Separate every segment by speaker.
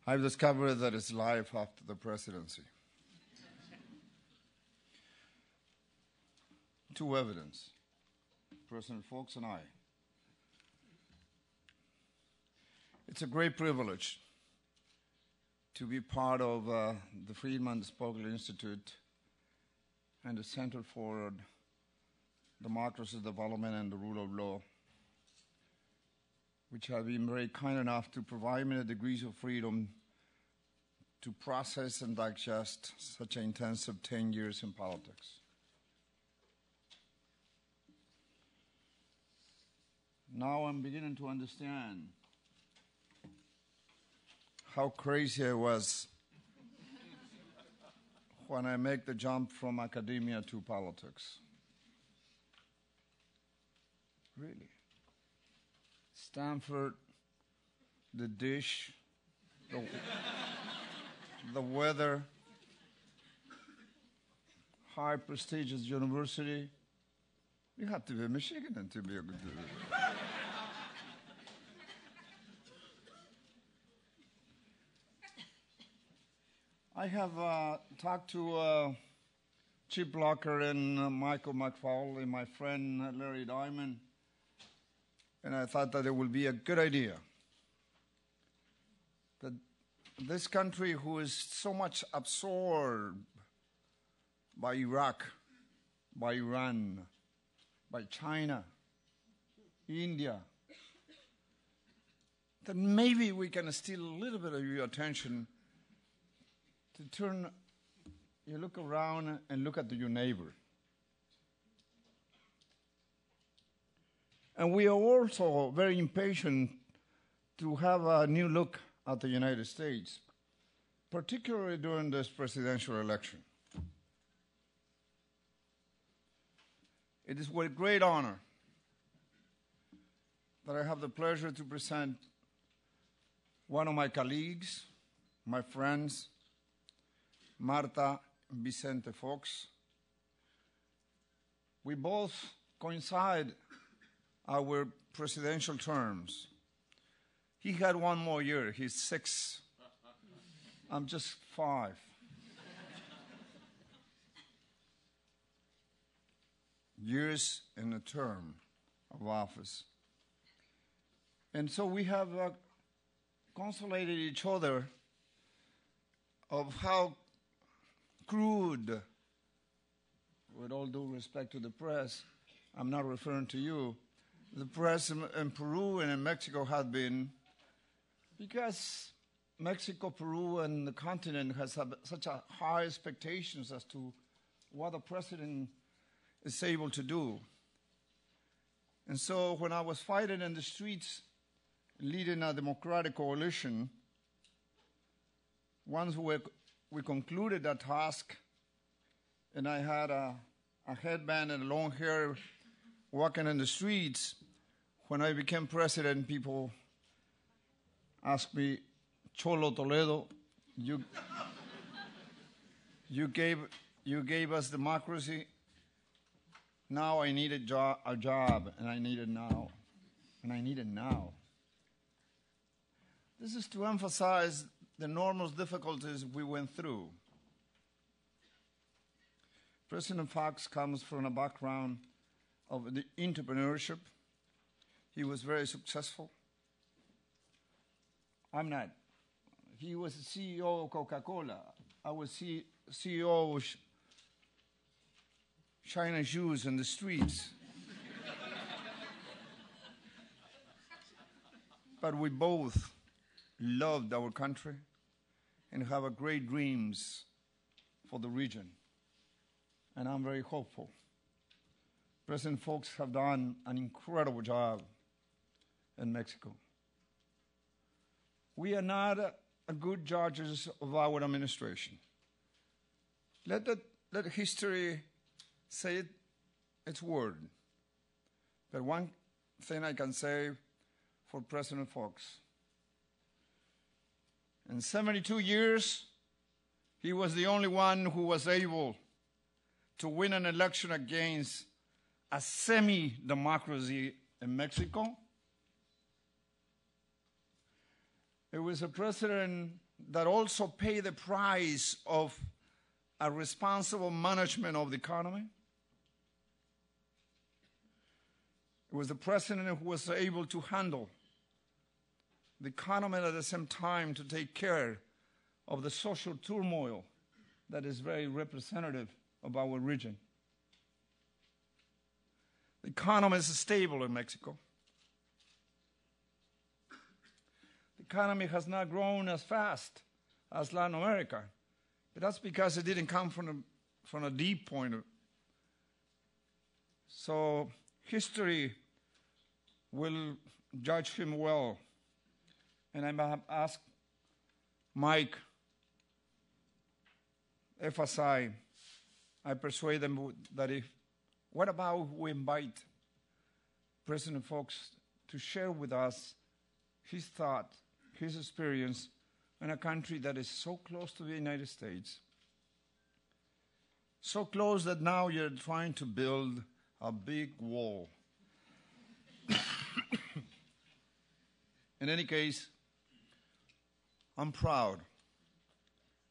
Speaker 1: I've discovered that it's life after the presidency. Two evidence, President Fox and I. It's a great privilege to be part of the Friedman Spogler Institute and the Center for Democracy, Development, and the Rule of Law, which have been very kind enough to provide me the degrees of freedom to process and digest such an intensive 10 years in politics. Now I'm beginning to understand how crazy I was when I make the jump from academia to politics. Really. Stanford, the dish, the weather, high prestigious university. You have to be Michigan to be a good I have talked to Chip Locker and Michael McFaul, my friend Larry Diamond, and I thought that it would be a good idea that this country, who is so much absorbed by Iraq, by Iran, by China, India, that maybe we can steal a little bit of your attention to turn, you look around and look at your neighbor. And we are also very impatient to have a new look at the United States, particularly during this presidential election. It is with great honor that I have the pleasure to present one of my colleagues, my friends, Marta Vicente Fox. We both coincide our presidential terms. He had one more year. He's 6. I'm just 5. Years in a term of office. And so we have consolated each other of how crude, with all due respect to the press, I'm not referring to you, the press in Peru and in Mexico had been, because Mexico, Peru, and the continent has such a high expectations as to what the president is able to do. And so when I was fighting in the streets, leading a democratic coalition, once we concluded that task, and I had a headband and long hair walking in the streets. When I became president, people asked me, Cholo Toledo, you gave us democracy. Now I need a job, and I need it now. And I need it now. This is to emphasize the enormous difficulties we went through. President Fox comes from a background of the entrepreneurship. He was very successful. I'm not. He was the CEO of Coca-Cola. I was CEO of China shoes in the streets. But we both loved our country and have a great dreams for the region. And I'm very hopeful. President Fox have done an incredible job in Mexico. We are not good judges of our administration. Let history say its word. But one thing I can say for President Fox, in 72 years, he was the only one who was able to win an election against a semi-democracy in Mexico. It was a president that also pay the price of a responsible management of the economy. It was the president who was able to handle the economy at the same time to take care of the social turmoil that is very representative of our region. The economy is stable in Mexico. The economy has not grown as fast as Latin America, but that's because it didn't come from a deep point. So history will judge him well. And I might ask Mike, FSI, I persuade them that what about we invite President Fox to share with us his thought, his experience in a country that is so close to the United States, so close that now you're trying to build a big wall. In any case, I'm proud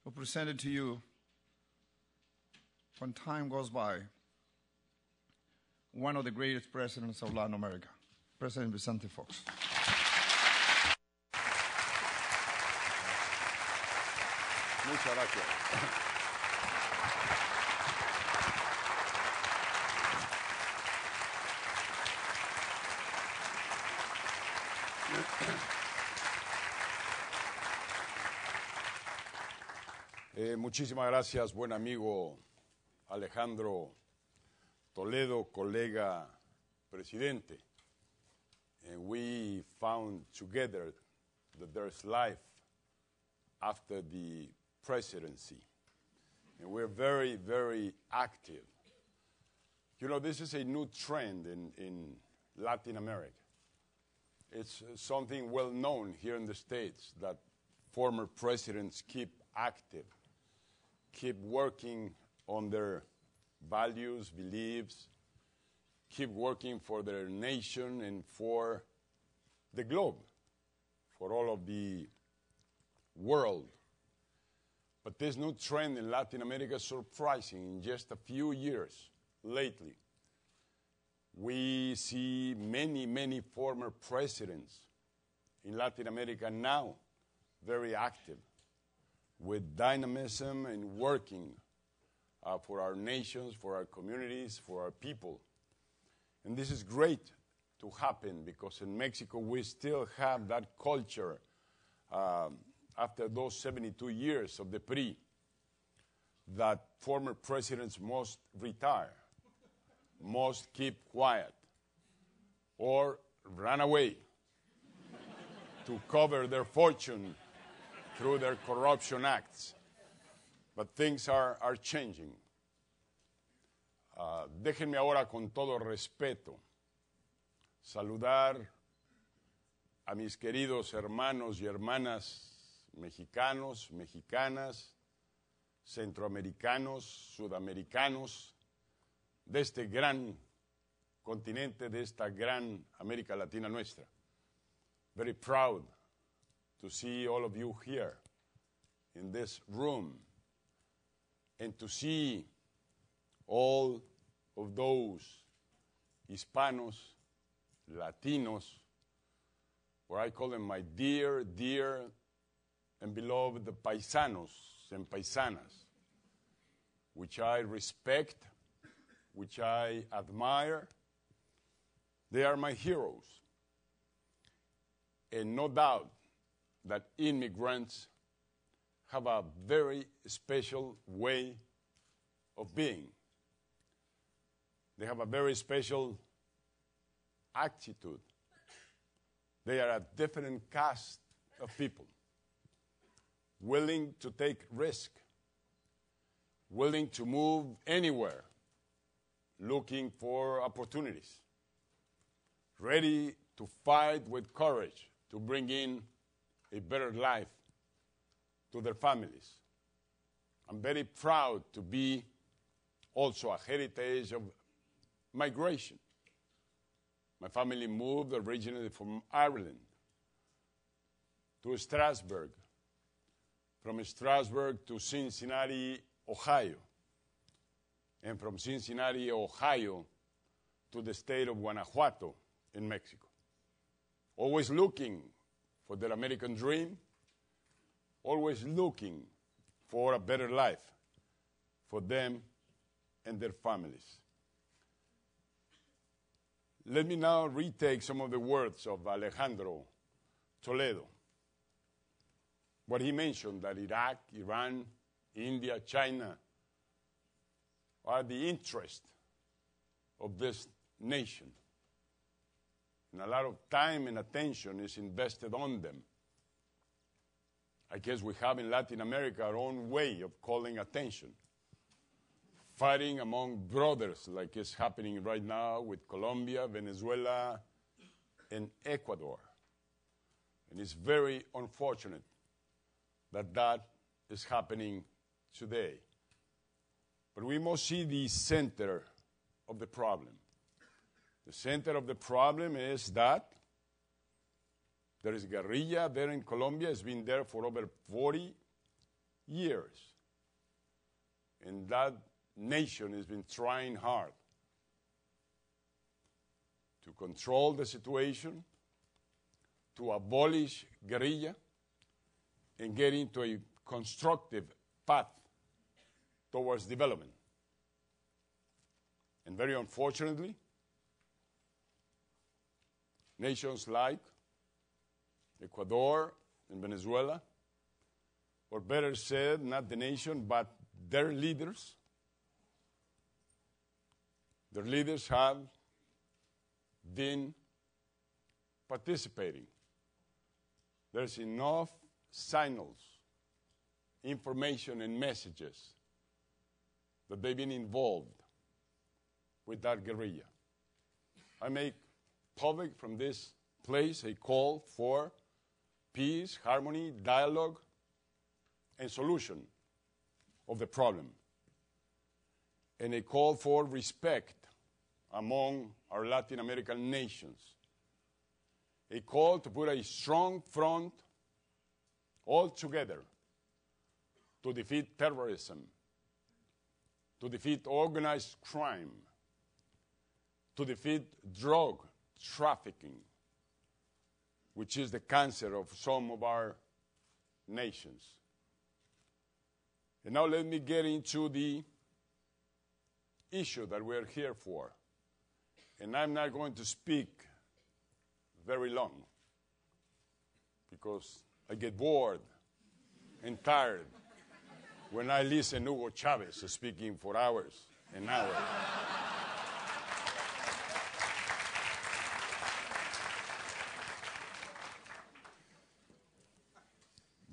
Speaker 1: to present it to you when time goes by, one of the greatest presidents of Latin America, President Vicente Fox.
Speaker 2: Muchas gracias. Muchísimas gracias, buen amigo Alejandro Toledo, colega presidente. And we found together that there's life after the presidency. And we're very, very active. You know, this is a new trend in Latin America. It's something well known here in the States that former presidents keep active, keep working on their values, beliefs, keep working for their nation and for the globe, for all of the world. But this new trend in Latin America is surprising. In just a few years lately, we see many, many former presidents in Latin America now very active, with dynamism and working for our nations, for our communities, for our people. And this is great to happen because in Mexico we still have that culture after those 72 years of the PRI that former presidents must retire, must keep quiet, or run away to cover their fortune through their corruption acts. But things are changing. Déjenme ahora con todo respeto saludar a mis queridos hermanos y hermanas mexicanos, mexicanas, centroamericanos, sudamericanos, de este gran continente, de esta gran América Latina nuestra. Very proud to see all of you here in this room and to see all of those Hispanos, Latinos, or I call them my dear, dear and beloved paisanos and paisanas, which I respect, which I admire. They are my heroes. And no doubt that immigrants have a very special way of being. They have a very special attitude. They are a different caste of people, willing to take risk, willing to move anywhere, looking for opportunities, ready to fight with courage to bring in a better life to their families. I'm very proud to be also a heritage of migration. My family moved originally from Ireland to Strasbourg from Strasburg to Cincinnati, Ohio, and from Cincinnati, Ohio, to the state of Guanajuato in Mexico. Always looking for their American dream, always looking for a better life for them and their families. Let me now retake some of the words of Alejandro Toledo. What he mentioned, that Iraq, Iran, India, China are the interest of this nation. And a lot of time and attention is invested on them. I guess we have in Latin America our own way of calling attention. Fighting among brothers like is happening right now with Colombia, Venezuela, and Ecuador. And it's very unfortunate that that is happening today. But we must see the center of the problem. The center of the problem is that there is guerrilla there in Colombia. It's been there for over 40 years. And that nation has been trying hard to control the situation, to abolish guerrilla, and get into a constructive path towards development. And very unfortunately, nations like Ecuador and Venezuela, or better said, not the nation, but their leaders have been participating. There's enough signals, information, and messages that they've been involved with that guerrilla. I make public from this place a call for peace, harmony, dialogue, and solution of the problem, and a call for respect among our Latin American nations, a call to put a strong front all together to defeat terrorism, to defeat organized crime, to defeat drug trafficking, which is the cancer of some of our nations. And now let me get into the issue that we're here for. And I'm not going to speak very long because I get bored and tired when I listen to Hugo Chavez speaking for hours and hours.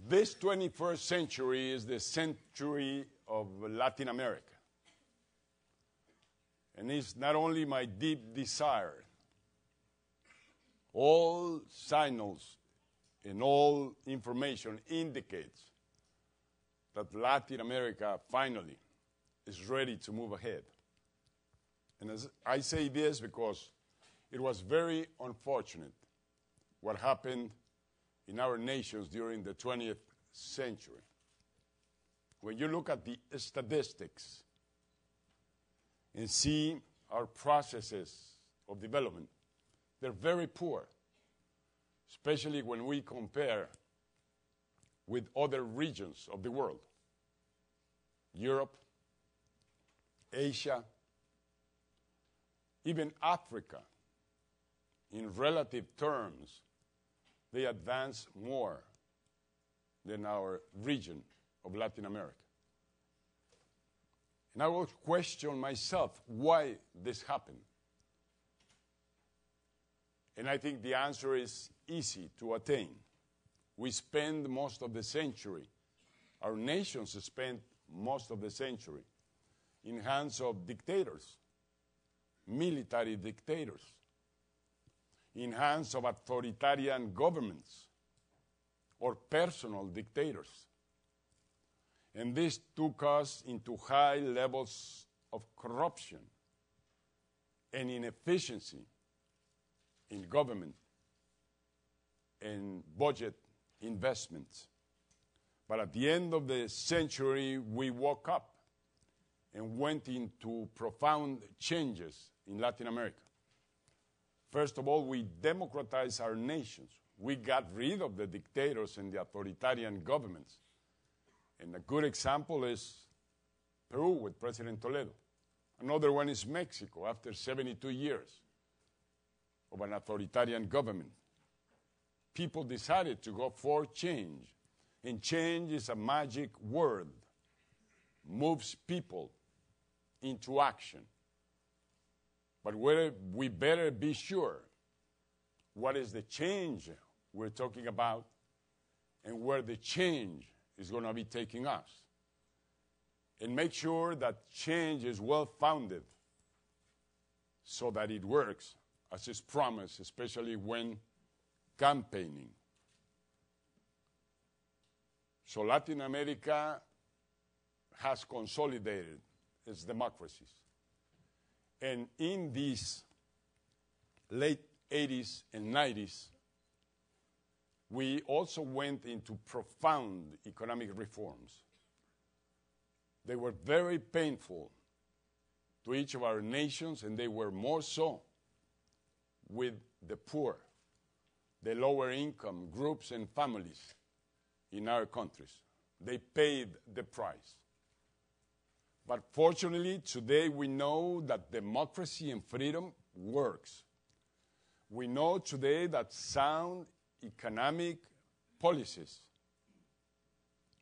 Speaker 2: This 21st century is the century of Latin America. And it's not only my deep desire. All signals and all information indicates that Latin America finally is ready to move ahead. And as I say this because it was very unfortunate what happened in our nations during the 20th century. When you look at the statistics and see our processes of development, they're very poor, especially when we compare with other regions of the world. Europe, Asia, even Africa, in relative terms, they advance more than our region of Latin America. And I will question myself why this happened. And I think the answer is easy to attain. We spend most of the century, our nations spent most of the century in hands of dictators, military dictators, in hands of authoritarian governments or personal dictators. And this took us into high levels of corruption and inefficiency in government and budget investments. But at the end of the century, we woke up and went into profound changes in Latin America. First of all, we democratized our nations. We got rid of the dictators and the authoritarian governments. And a good example is Peru with President Toledo. Another one is Mexico after 72 years of an authoritarian government. People decided to go for change. And change is a magic word, moves people into action. But we better be sure what is the change we're talking about and where the change is going to be taking us. And make sure that change is well-founded so that it works as is promised, especially when campaigning. So Latin America has consolidated its democracies. And in these late 80s and 90s, we also went into profound economic reforms. They were very painful to each of our nations, and they were more so with the poor, the lower income groups and families in our countries. They paid the price. But fortunately, today we know that democracy and freedom works. We know today that sound economic policies,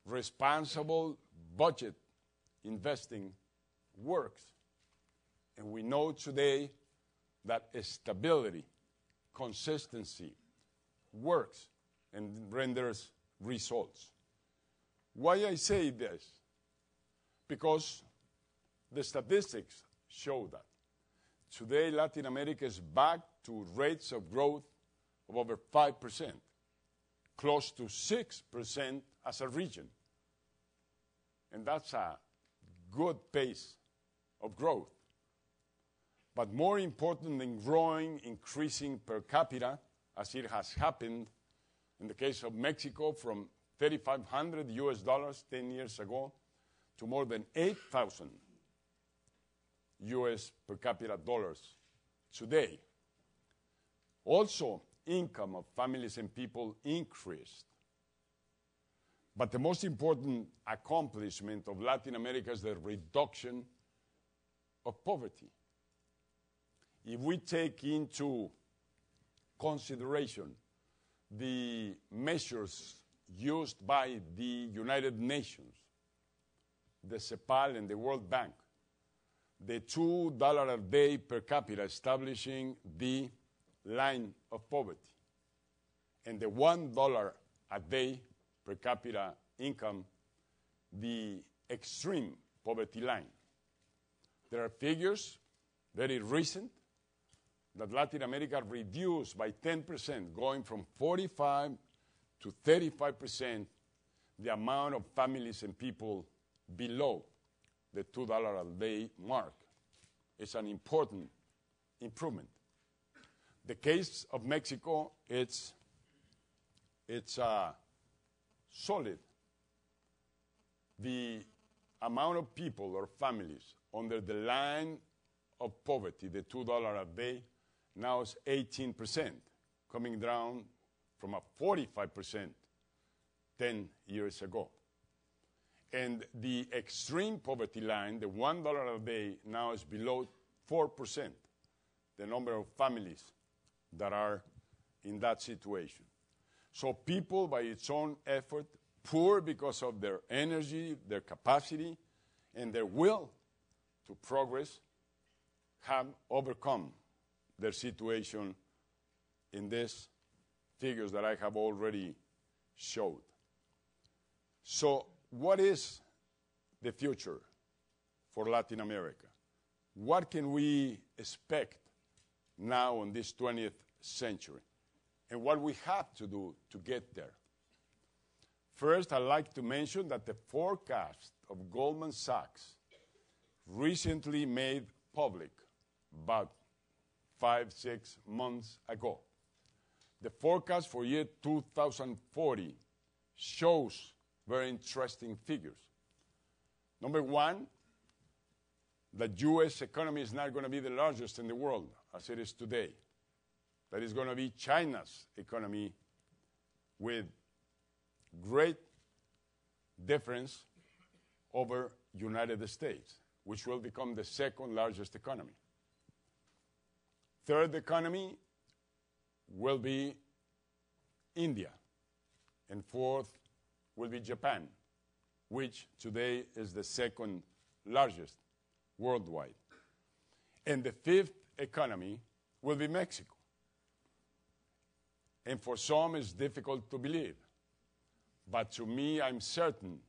Speaker 2: responsible budget investing works. And we know today that stability, consistency works and renders results. Why I say this? Because the statistics show that. Today, Latin America is back to rates of growth of over 5%, close to 6% as a region. And that's a good pace of growth. But more important than growing, increasing per capita, as it has happened in the case of Mexico from $3,500 US 10 years ago to more than 8,000 US per capita dollars today. Also, income of families and people increased. But the most important accomplishment of Latin America is the reduction of poverty. If we take into consideration the measures used by the United Nations, the CEPAL and the World Bank, the $2 a day per capita establishing the line of poverty, and the $1 a day per capita income, the extreme poverty line. There are figures, very recent, that Latin America reduced by 10%, going from 45 to 35% the amount of families and people below the $2 a day mark. It's an important improvement. The case of Mexico, it's solid. The amount of people or families under the line of poverty, the $2 a day, now is 18%, coming down from a 45% 10 years ago. And the extreme poverty line, the $1 a day, now is below 4%, the number of families that are in that situation. So people, by its own effort, poor because of their energy, their capacity, and their will to progress, have overcome their situation in these figures that I have already showed. So what is the future for Latin America? What can we expect now in this 20th century? And what we have to do to get there? First, I'd like to mention that the forecast of Goldman Sachs recently made public about 5-6 months ago. The forecast for year 2040 shows very interesting figures. Number one, the U.S. economy is not going to be the largest in the world as it is today. That is going to be China's economy with great difference over United States, which will become the second largest economy. Third economy will be India, and fourth will be Japan, which today is the second largest worldwide. And the fifth economy will be Mexico. And for some, it's difficult to believe. But to me, I'm certain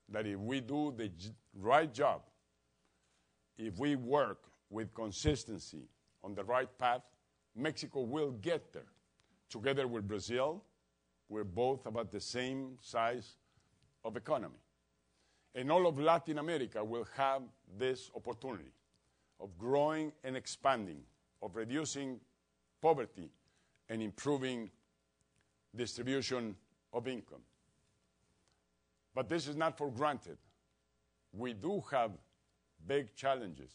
Speaker 2: that if we do the right job, if we work with consistency on the right path, Mexico will get there. Together with Brazil, we're both about the same size of economy. And all of Latin America will have this opportunity of growing and expanding, of reducing poverty and improving distribution of income. But this is not for granted. We do have big challenges,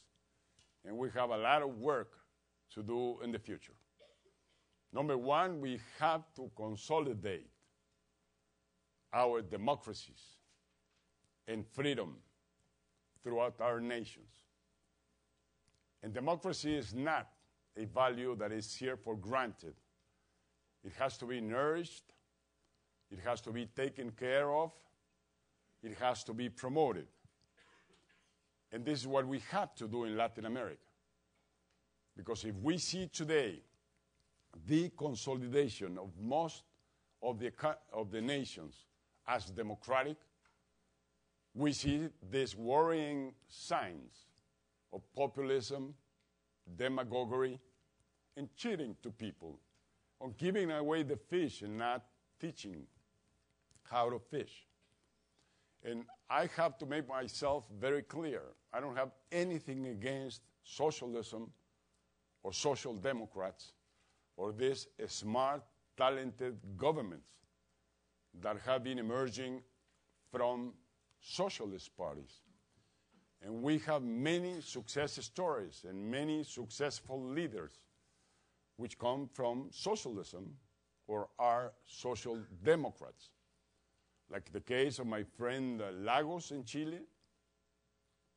Speaker 2: and we have a lot of work to do in the future. Number one, we have to consolidate our democracies and freedom throughout our nations. And democracy is not a value that is here for granted. It has to be nourished. It has to be taken care of. It has to be promoted. And this is what we have to do in Latin America. Because if we see today the consolidation of most of the nations as democratic, we see these worrying signs of populism, demagoguery, and cheating to people, on giving away the fish and not teaching how to fish. And I have to make myself very clear. I don't have anything against socialism or social democrats or these smart, talented governments that have been emerging from socialist parties. And we have many success stories and many successful leaders which come from socialism or are social democrats. Like the case of my friend Lagos in Chile,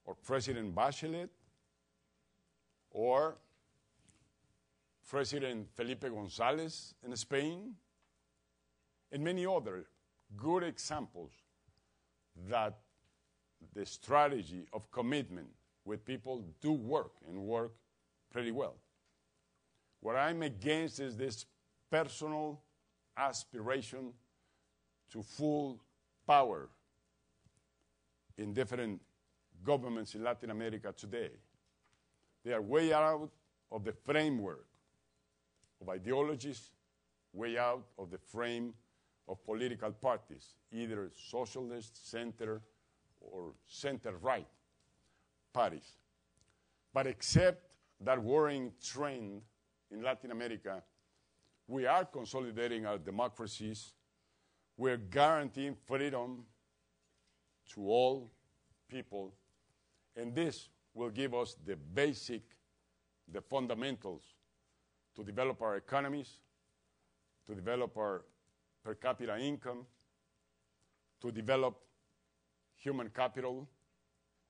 Speaker 2: or President Bachelet, or President Felipe González in Spain, and many other good examples that the strategy of commitment with people do work and work pretty well. What I'm against is this personal aspiration to full power in different governments in Latin America today. They are way out of the framework of ideologies, way out of the frame of political parties, either socialist, center, or center-right parties. But except that worrying trend in Latin America, we are consolidating our democracies. We're guaranteeing freedom to all people, and this will give us the fundamentals to develop our economies, to develop our per capita income, to develop human capital,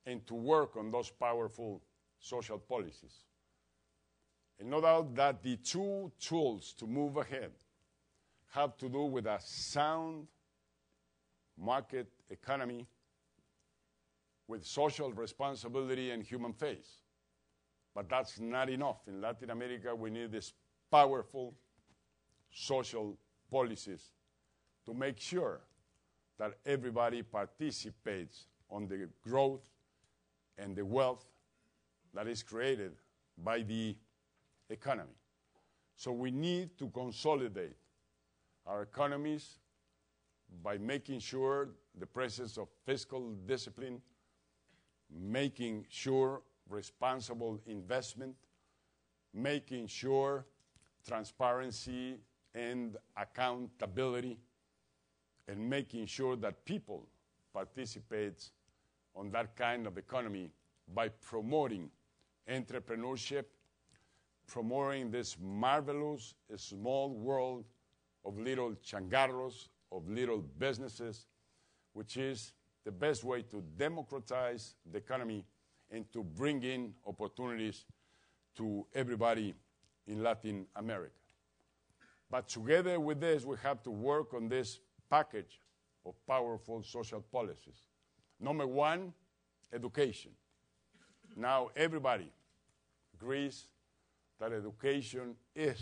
Speaker 2: and to work on those powerful social policies. And no doubt that the two tools to move ahead have to do with a sound market economy with social responsibility and human faith. But that's not enough. In Latin America, we need these powerful social policies to make sure that everybody participates on the growth and the wealth that is created by the economy. So we need to consolidate our economies by making sure the presence of fiscal discipline, making sure responsible investment, making sure transparency and accountability, and making sure that people participates on that kind of economy by promoting entrepreneurship, promoting this marvelous small world of little changarros, of little businesses, which is the best way to democratize the economy and to bring in opportunities to everybody in Latin America. But together with this, we have to work on this package of powerful social policies. Number one, education. Now everybody agrees that education is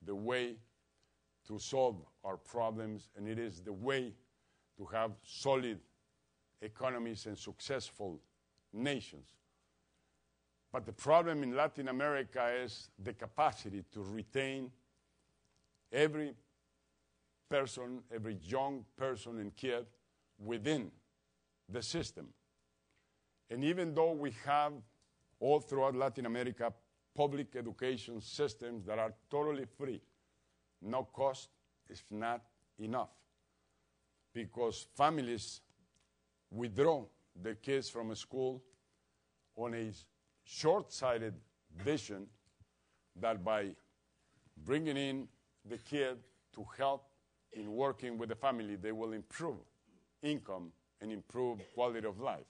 Speaker 2: the way to solve our problems, and it is the way to have solid economies and successful nations. But the problem in Latin America is the capacity to retain every person, every young person and kid within the system. And even though we have all throughout Latin America public education systems that are totally free, no cost is not enough, because families withdraw their kids from a school on a short-sighted vision that by bringing in the kid to help in working with the family, they will improve income and improve quality of life.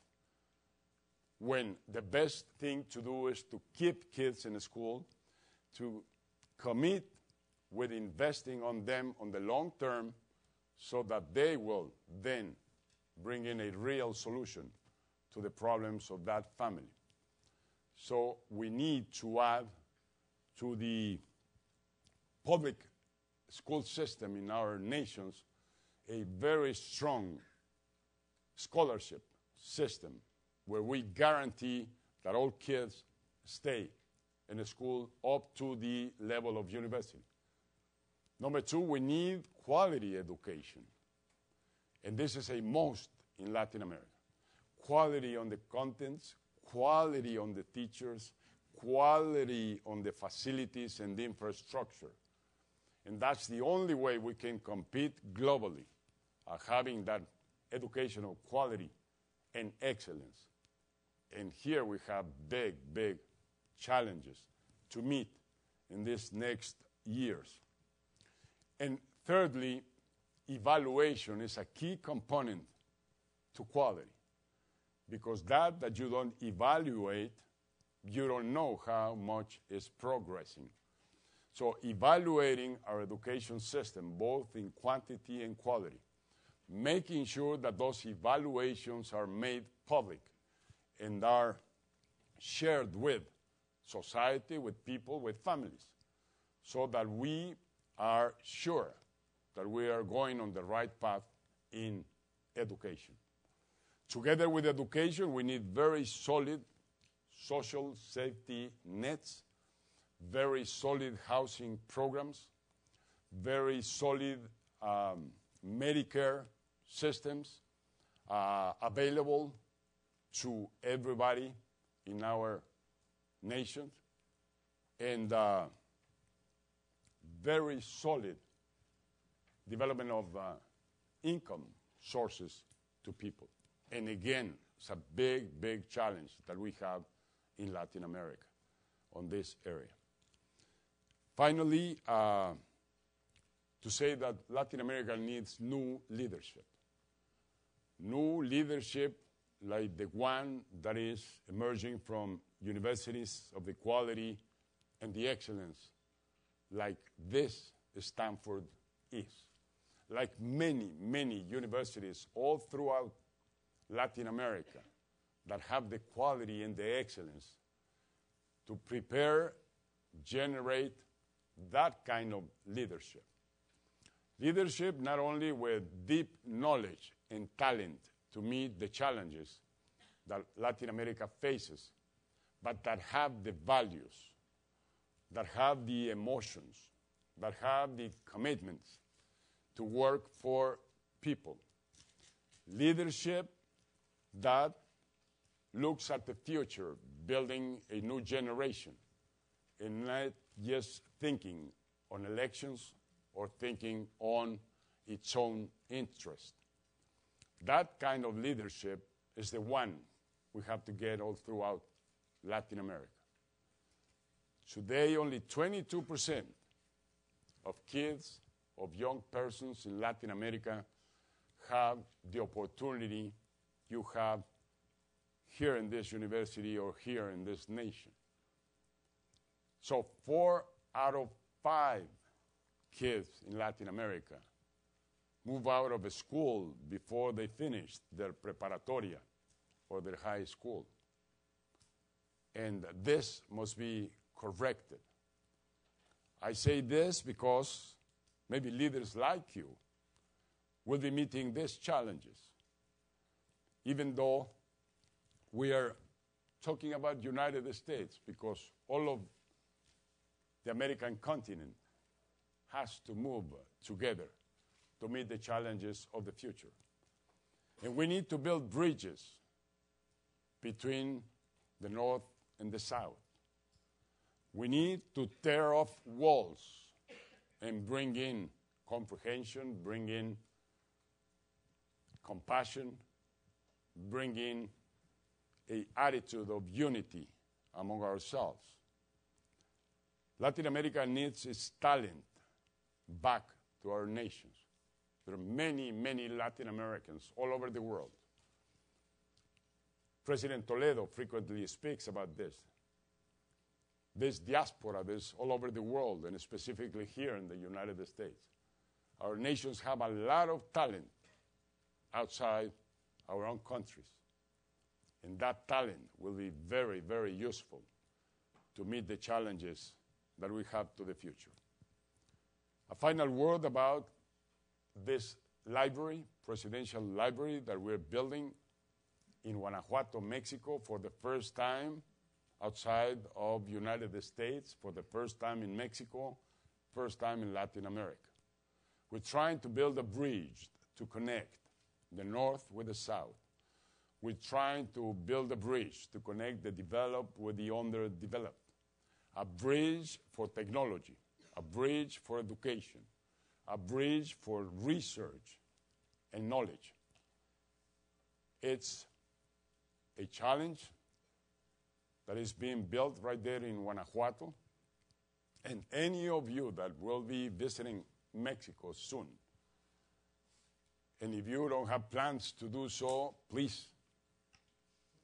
Speaker 2: When the best thing to do is to keep kids in school, to commit with investing on them on the long term so that they will then bring in a real solution to the problems of that family. So we need to add to the public school system in our nations a very strong scholarship system where we guarantee that all kids stay in a school up to the level of university. Number two, we need quality education. And this is a must in Latin America. Quality on the contents, quality on the teachers, quality on the facilities and the infrastructure. And that's the only way we can compete globally, having that educational quality and excellence. And here we have big, big challenges to meet in these next years. And thirdly, evaluation is a key component to quality, because that you don't evaluate, you don't know how much is progressing. So evaluating our education system, both in quantity and quality, making sure that those evaluations are made public and are shared with society, with people, with families, so that we are sure that we are going on the right path in education. Together with education, we need very solid social safety nets, very solid housing programs, very solid Medicare systems available to everybody in our nation, and very solid development of income sources to people. And again, it's a big, big challenge that we have in Latin America on this area. Finally, to say that Latin America needs new leadership. New leadership like the one that is emerging from universities of the quality and the excellence, like this Stanford is. Like many, many universities all throughout Latin America that have the quality and the excellence to prepare, generate that kind of leadership. Leadership not only with deep knowledge and talent to meet the challenges that Latin America faces, but that have the values, that have the emotions, that have the commitments to work for people. Leadership that looks at the future, building a new generation, and not just thinking on elections or thinking on its own interest. That kind of leadership is the one we have to get all throughout Latin America. Today, only 22% of kids, of young persons in Latin America have the opportunity you have here in this university or here in this nation. So 4 out of 5 kids in Latin America move out of school before they finish their preparatoria or their high school. And this must be corrected. I say this because maybe leaders like you will be meeting these challenges. Even though we are talking about United States, because all of the American continent has to move together to meet the challenges of the future. And we need to build bridges between the North and the South. We need to tear off walls and bring in comprehension, bring in compassion, bring in an attitude of unity among ourselves. Latin America needs its talent back to our nations. There are many, many Latin Americans all over the world. President Toledo frequently speaks about this. This diaspora, this all over the world, and specifically here in the United States. Our nations have a lot of talent outside our own countries. And that talent will be very, very useful to meet the challenges that we have to the future. A final word about this library, presidential library that we're building in Guanajuato, Mexico, for the first time outside of United States, for the first time in Mexico, first time in Latin America. We're trying to build a bridge to connect the North with the South. We're trying to build a bridge to connect the developed with the underdeveloped. A bridge for technology, a bridge for education, a bridge for research and knowledge. It's a challenge that is being built right there in Guanajuato. And any of you that will be visiting Mexico soon, and if you don't have plans to do so, please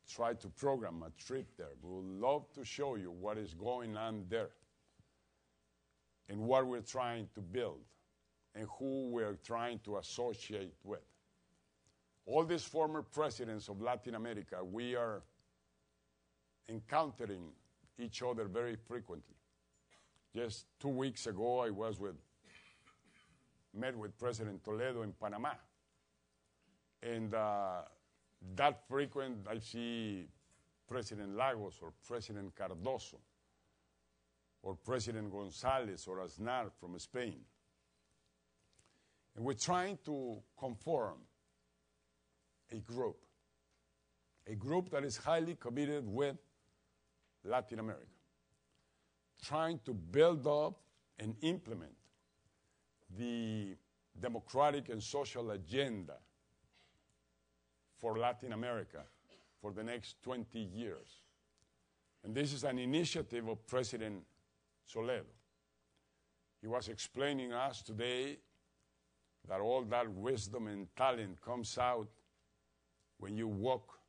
Speaker 2: try to program a trip there. We would love to show you what is going on there and what we're trying to build and who we're trying to associate with. All these former presidents of Latin America, we are encountering each other very frequently. Just 2 weeks ago, I met with President Toledo in Panama. And that frequent, I see President Lagos or President Cardoso or President Gonzalez or Aznar from Spain. And we're trying to conform a group that is highly committed with Latin America, trying to build up and implement the democratic and social agenda for Latin America for the next 20 years. And this is an initiative of President Toledo. He was explaining to us today that all that wisdom and talent comes out when you walk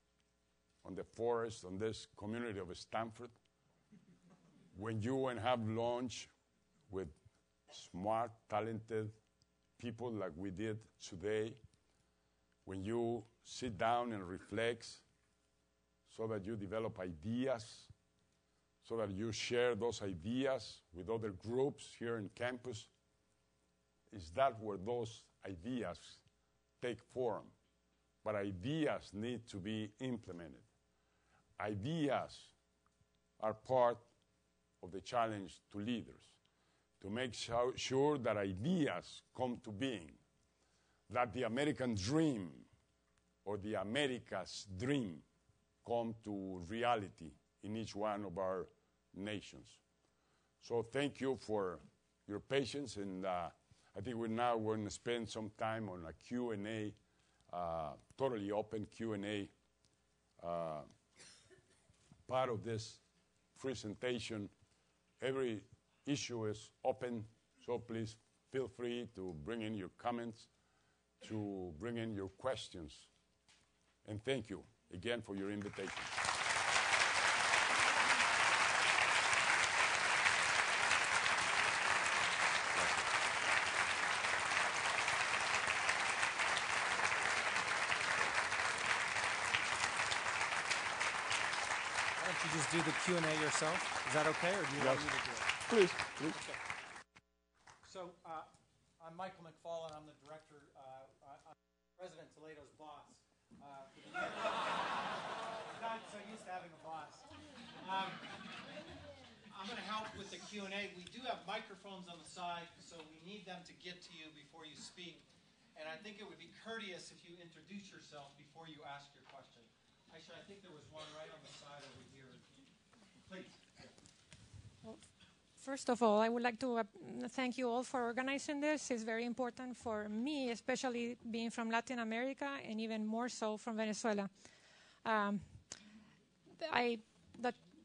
Speaker 2: on the forest, on this community of Stanford, when you and have lunch with smart, talented people like we did today, when you sit down and reflect so that you develop ideas, so that you share those ideas with other groups here in campus, is that where those ideas take form. But ideas need to be implemented. Ideas are part of the challenge to leaders, to make sure that ideas come to being, that the American dream or the America's dream come to reality in each one of our nations. So thank you for your patience, and I think we're now going to spend some time on a Q&A totally open Q&A part of this presentation. Every issue is open, so please feel free to bring in your comments, to bring in your questions. And thank you again for your invitation.
Speaker 3: You just do the Q&A yourself? Is that okay, or do you want me to do it?
Speaker 2: Please, please.
Speaker 3: Okay. So I'm Michael McFarland. I'm the director. I'm President Toledo's boss. I'm not so used to having a boss. I'm going to help with the Q&A. We do have microphones on the side, so we need them to get to you before you speak. And I think it would be courteous if you introduce yourself before you ask your question. Actually, I think there was one right on the side over here. Please.
Speaker 4: Well, first of all, I would like to thank you all for organizing this. It's very important for me, especially being from Latin America and even more so from Venezuela.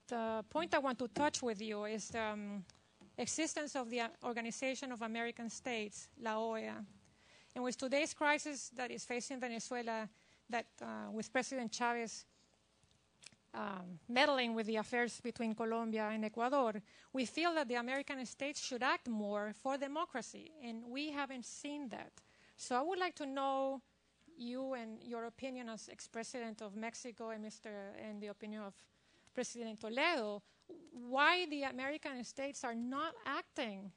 Speaker 4: The point I want to touch with you is the existence of the Organization of American States, La OEA. And with today's crisis that is facing Venezuela, that with President Chavez meddling with the affairs between Colombia and Ecuador, we feel that the American states should act more for democracy, and we haven't seen that. So I would like to know you and your opinion as ex-president of Mexico and the opinion of President Toledo, why the American states are not acting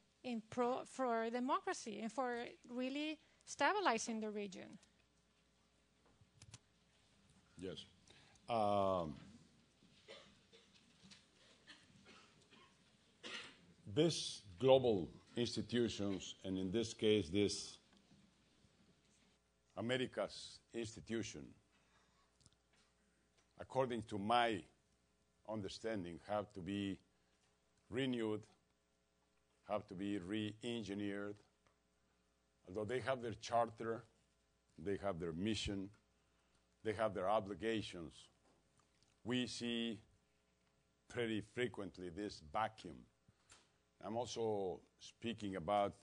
Speaker 4: for democracy and for really stabilizing the region.
Speaker 2: Yes. These global institutions, and in this case, this America's institution, according to my understanding, have to be renewed, have to be re-engineered. Although they have their charter, they have their mission, they have their obligations, we see pretty frequently this vacuum. I'm also speaking about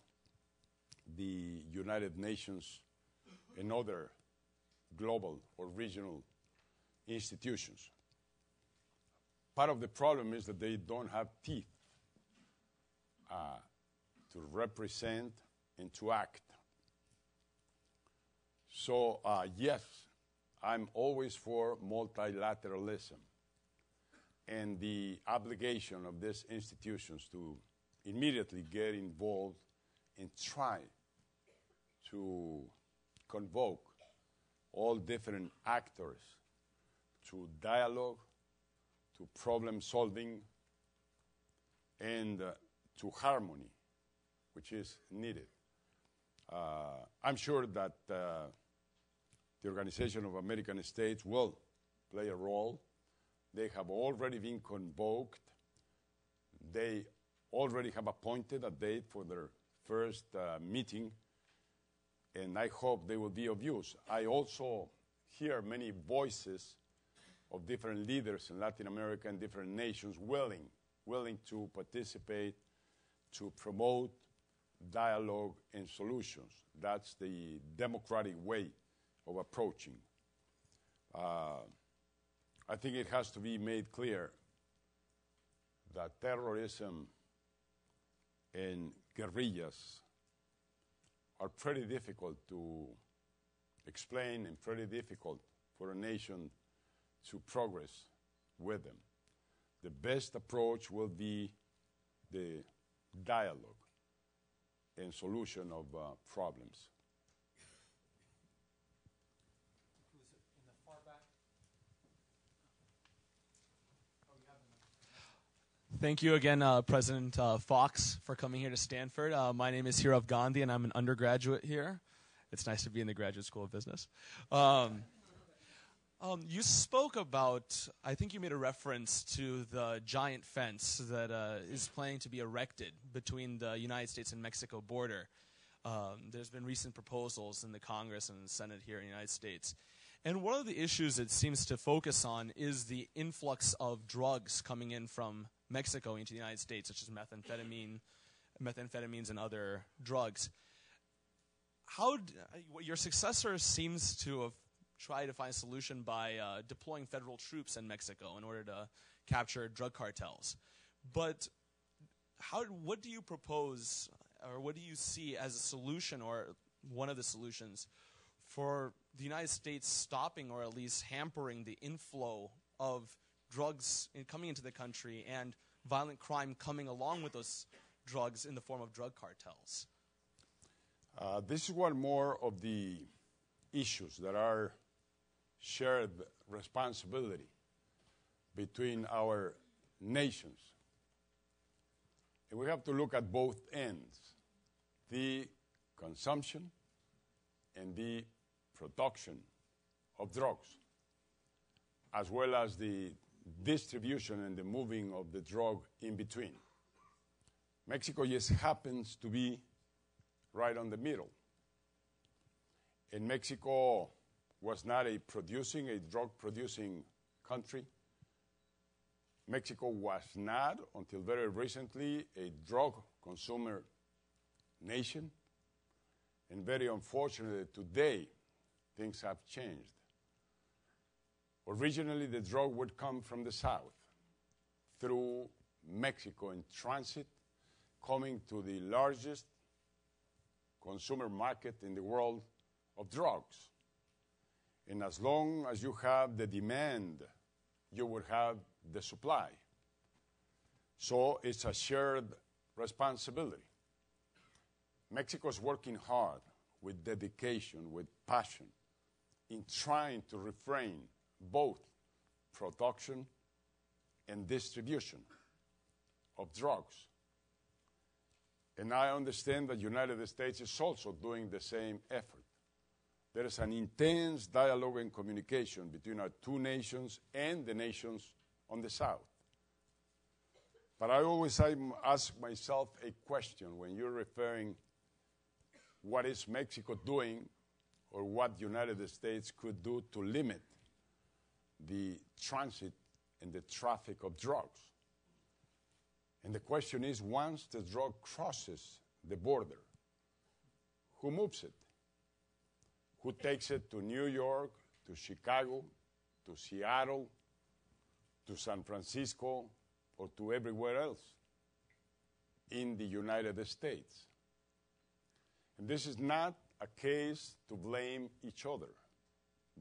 Speaker 2: the United Nations and other global or regional institutions. Part of the problem is that they don't have teeth to represent and to act. So, yes, I'm always for multilateralism and the obligation of these institutions to immediately get involved and try to convoke all different actors to dialogue, to problem solving, and to harmony, which is needed. I'm sure that the Organization of American States will play a role. They have already been convoked. They already have appointed a date for their first meeting, and I hope they will be of use. I also hear many voices of different leaders in Latin America and different nations willing to participate, to promote dialogue and solutions. That's the democratic way of approaching. I think it has to be made clear that terrorism and guerrillas are pretty difficult to explain and pretty difficult for a nation to progress with them. The best approach will be the dialogue and solution of problems.
Speaker 3: Who's in the far back? Oh, you have the
Speaker 5: Thank you again, President Fox, for coming here to Stanford. My name is Hirav Gandhi, and I'm an undergraduate here. It's nice to be in the Graduate School of Business. You spoke about, I think you made a reference to the giant fence that is planning to be erected between the United States and Mexico border. There's been recent proposals in the Congress and the Senate here in the United States. And one of the issues it seems to focus on is the influx of drugs coming in from Mexico into the United States, such as methamphetamines and other drugs. Your successor seems to have tried to find a solution by deploying federal troops in Mexico in order to capture drug cartels. But what do you propose, or what do you see as a solution, or one of the solutions, for the United States stopping or at least hampering the inflow of drugs coming into the country and violent crime coming along with those drugs in the form of drug cartels?
Speaker 2: This is one more of the issues that are shared responsibility between our nations. And we have to look at both ends, the consumption and the production of drugs, as well as the distribution and the moving of the drug in between. Mexico just happens to be right on the middle. And Mexico was not a drug-producing country. Mexico was not, until very recently, a drug consumer nation. And very unfortunately, today, things have changed. Originally, the drug would come from the south, through Mexico in transit, coming to the largest consumer market in the world of drugs. And as long as you have the demand, you will have the supply. So it's a shared responsibility. Mexico is working hard, with dedication, with passion, in trying to refrain both production and distribution of drugs. And I understand that the United States is also doing the same effort. There is an intense dialogue and communication between our two nations and the nations on the south. But I always ask myself a question when you're referring what is Mexico doing or what the United States could do to limit the transit and the traffic of drugs. And the question is, once the drug crosses the border, who moves it? Who takes it to New York, to Chicago, to Seattle, to San Francisco, or to everywhere else in the United States? And this is not a case to blame each other.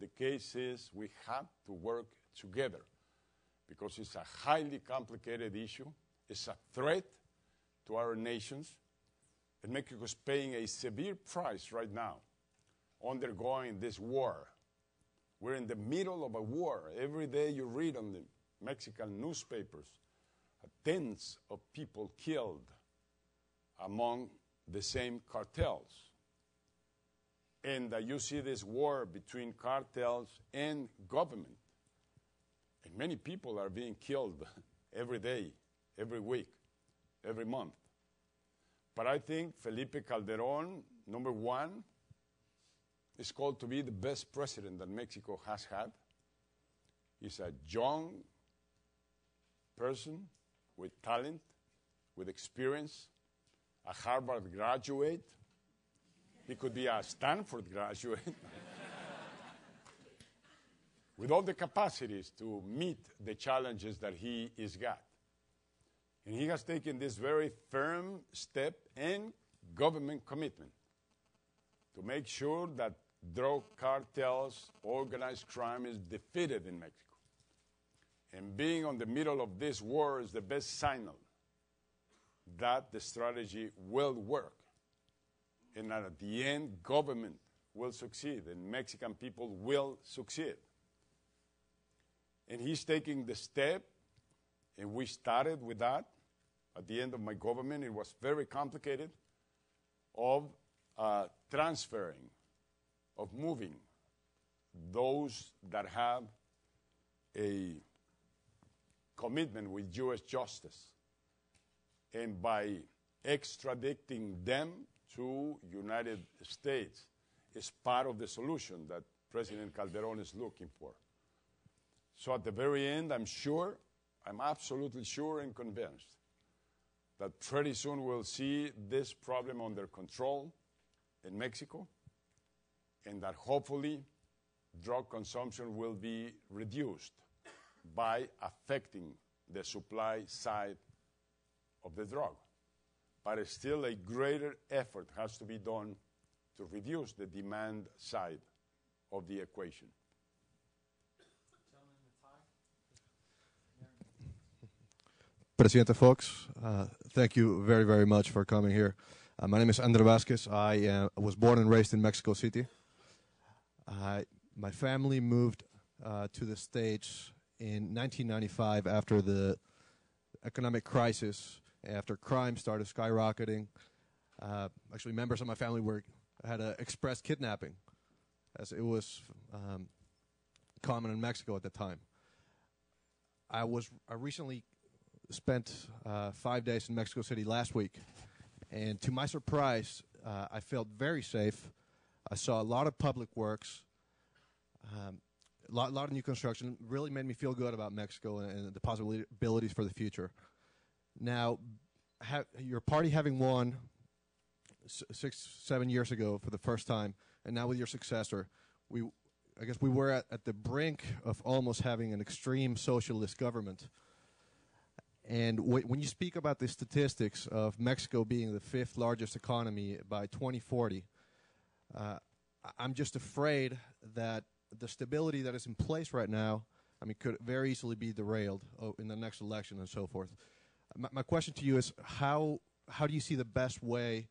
Speaker 2: The case is we have to work together because it's a highly complicated issue. It's a threat to our nations. And Mexico is paying a severe price right now, undergoing this war. We're in the middle of a war. Every day you read on the Mexican newspapers, tens of people killed among the same cartels. And you see this war between cartels and government. And many people are being killed every day, every week, every month. But I think Felipe Calderón, number one, is called to be the best president that Mexico has had. He's a young person with talent, with experience, a Harvard graduate. He could be a Stanford graduate. With all the capacities to meet the challenges that he is got. And he has taken this very firm step and government commitment to make sure that drug cartels, organized crime is defeated in Mexico. And being on the middle of this war is the best signal that the strategy will work. And that at the end, government will succeed and Mexican people will succeed. And he's taking the step, and we started with that. At the end of my government, it was very complicated, of transferring, of moving those that have a commitment with U.S. justice. And by extraditing them to United States is part of the solution that President Calderon is looking for. So at the very end, I'm absolutely sure and convinced that pretty soon we'll see this problem under control in Mexico, and that hopefully drug consumption will be reduced by affecting the supply side of the drug. But still a greater effort has to be done to reduce the demand side of the equation.
Speaker 6: President Fox, thank you very, very much for coming here. My name is André Vasquez. I was born and raised in Mexico City. My family moved to the States in 1995 after the economic crisis, after crime started skyrocketing. Actually, members of my family had an express kidnapping, as it was common in Mexico at the time. I recently spent 5 days in Mexico City last week, and to my surprise, I felt very safe. I saw a lot of public works, a lot of new construction. Really made me feel good about Mexico and the possibilities for the future. Now, your party having won 6-7 years ago for the first time, and now with your successor, I guess we were at the brink of almost having an extreme socialist government. And when you speak about the statistics of Mexico being the 5th largest economy by 2040, I'm just afraid that the stability that is in place right now, could very easily be derailed in the next election and so forth. My question to you is, how do you see the best way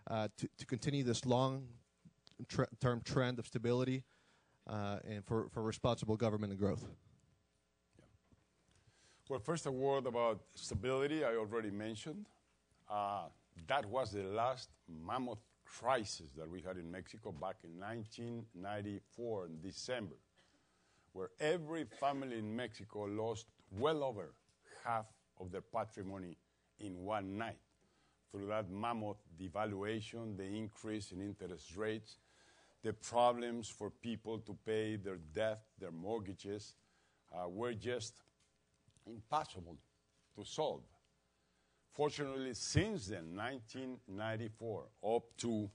Speaker 6: to continue this long-term trend of stability and for responsible government and growth?
Speaker 2: Well, first a word about stability. I already mentioned. That was the last mammoth crisis that we had in Mexico back in 1994 in December, where every family in Mexico lost well over half of their patrimony in one night through that mammoth devaluation, the increase in interest rates, the problems for people to pay their debt, their mortgages, were just impossible to solve. Fortunately, since then, 1994 up to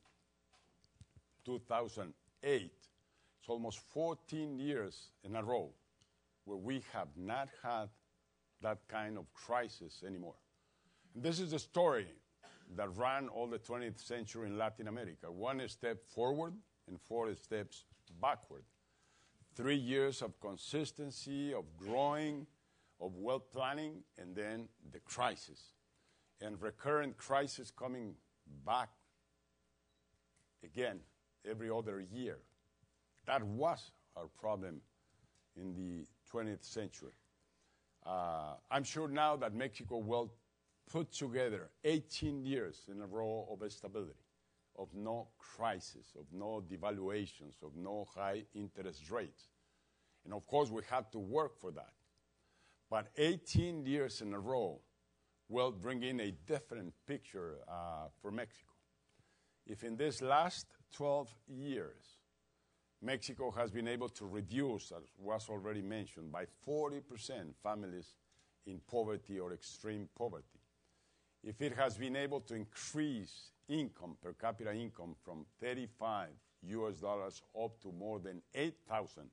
Speaker 2: 2008, it's almost 14 years in a row where we have not had that kind of crisis anymore. And this is the story that ran all the 20th century in Latin America. 1 step forward and 4 steps backward. 3 years of consistency, of growing, of wealth planning, and then the crisis. And recurrent crisis coming back again every other year. That was our problem in the 20th century. I'm sure now that Mexico will put together 18 years in a row of stability, of no crisis, of no devaluations, of no high interest rates. And of course, we had to work for that. But 18 years in a row will bring in a different picture for Mexico. If in this last 12 years, Mexico has been able to reduce, as was already mentioned, by 40% families in poverty or extreme poverty. If it has been able to increase income, per capita income, from $35 up to more than $8,000.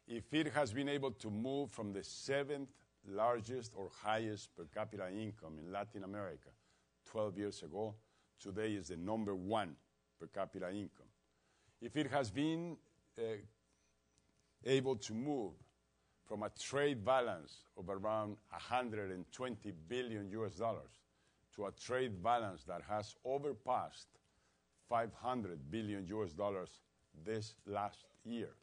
Speaker 2: If it has been able to move from the 7th largest or highest per capita income in Latin America 12 years ago, today is the number 1 per capita income. If it has been able to move from a trade balance of around $120 billion to a trade balance that has overpassed $500 billion this last year.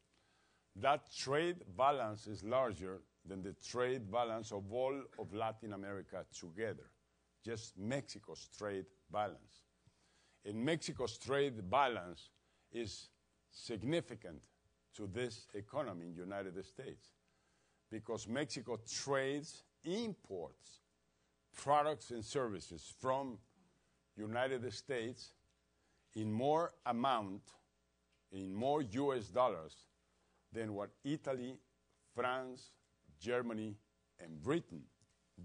Speaker 2: That trade balance is larger than the trade balance of all of Latin America together, just Mexico's trade balance. And Mexico's trade balance is significant to this economy in the United States because Mexico trades, imports products and services from United States in more amount, in more US dollars than what Italy, France, Germany, and Britain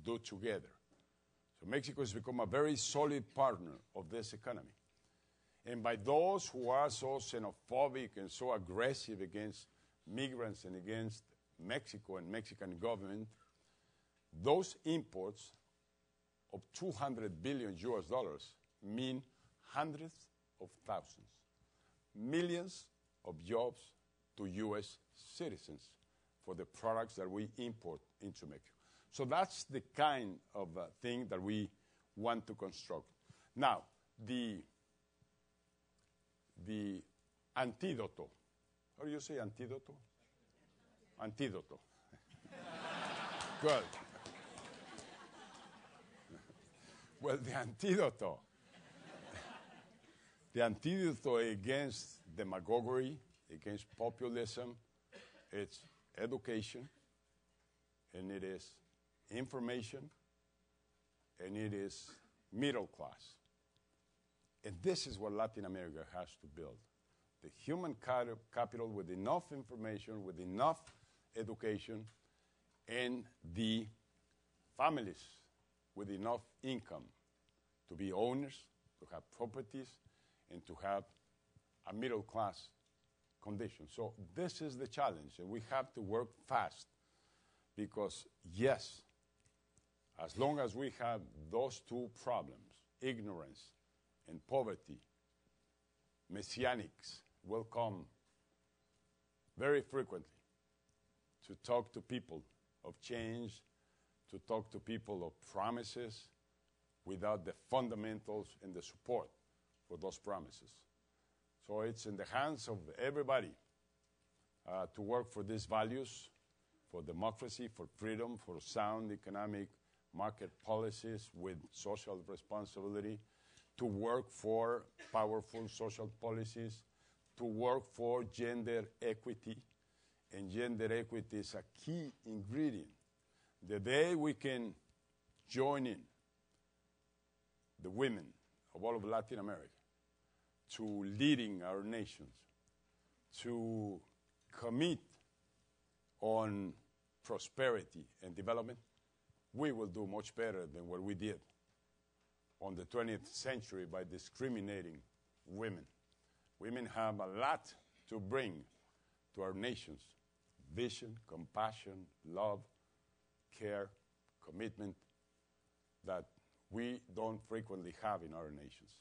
Speaker 2: do together. So Mexico has become a very solid partner of this economy. And by those who are so xenophobic and so aggressive against migrants and against Mexico and Mexican government, those imports of 200 billion US dollars mean hundreds of thousands, millions of jobs to US citizens for the products that we import into Mexico. So that's the kind of thing that we want to construct. Now, the antídoto. How do you say antídoto? Antídoto. Good. Well, the antídoto against demagoguery, against populism, it's education, and it is information, and it is middle class. And this is what Latin America has to build. The human capital with enough information, with enough education, and the families with enough income to be owners, to have properties, and to have a middle class condition. So this is the challenge, and we have to work fast because, yes, as long as we have those two problems, ignorance and poverty, messianics will come very frequently to talk to people of change, to talk to people of promises without the fundamentals and the support for those promises. So it's in the hands of everybody to work for these values, for democracy, for freedom, for sound economic market policies with social responsibility, to work for powerful social policies, to work for gender equity. And gender equity is a key ingredient. The day we can join in the women of all of Latin America to leading our nations, to commit on prosperity and development, we will do much better than what we did on the 20th century by discriminating women. Women have a lot to bring to our nations: vision, compassion, love, care, commitment that we don't frequently have in our nations.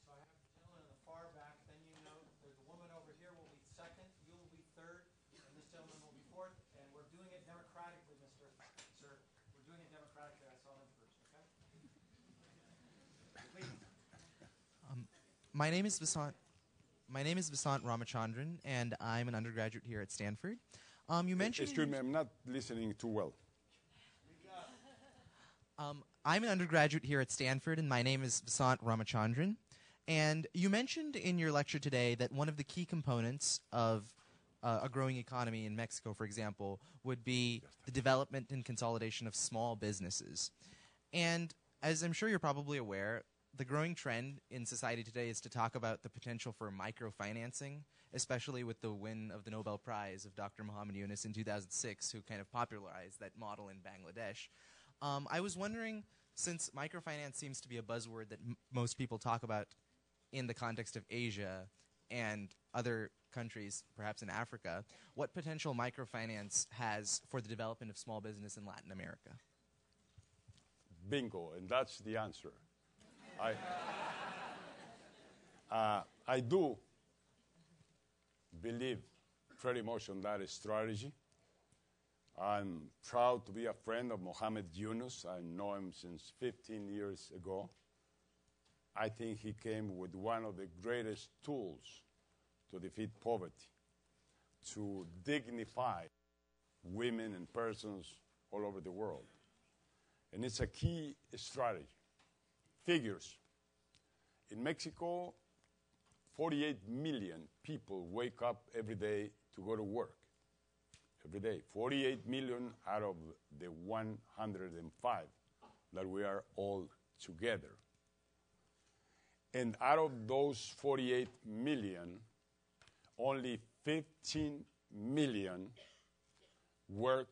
Speaker 3: So I have the gentleman in the far back, then you know there's a woman over here will be second, you will be third, and this gentleman will be fourth, and we're doing it democratically, Sir. We're doing it democratically. I saw him first, okay? Please.
Speaker 7: My name is Vasant Ramachandran, and I'm an undergraduate here at Stanford. You mentioned...
Speaker 2: Excuse me, I'm not listening too well.
Speaker 7: I'm an undergraduate here at Stanford, and my name is Vasant Ramachandran. And you mentioned in your lecture today that one of the key components of a growing economy in Mexico, for example, would be the development and consolidation of small businesses. And as I'm sure you're probably aware, the growing trend in society today is to talk about the potential for microfinancing, especially with the win of the Nobel Prize of Dr. Muhammad Yunus in 2006, who kind of popularized that model in Bangladesh. I was wondering, since microfinance seems to be a buzzword that most people talk about in the context of Asia and other countries, perhaps in Africa, what potential microfinance has for the development of small business in Latin America?
Speaker 2: Bingo, and that's the answer. I do believe pretty much on that strategy. I'm proud to be a friend of Mohammed Yunus. I know him since 15 years ago. I think he came with one of the greatest tools to defeat poverty, to dignify women and persons all over the world. And it's a key strategy. Figures. In Mexico, 48 million people wake up every day to go to work. Every day. 48 million out of the 105 that we are all together. And out of those 48 million, only 15 million work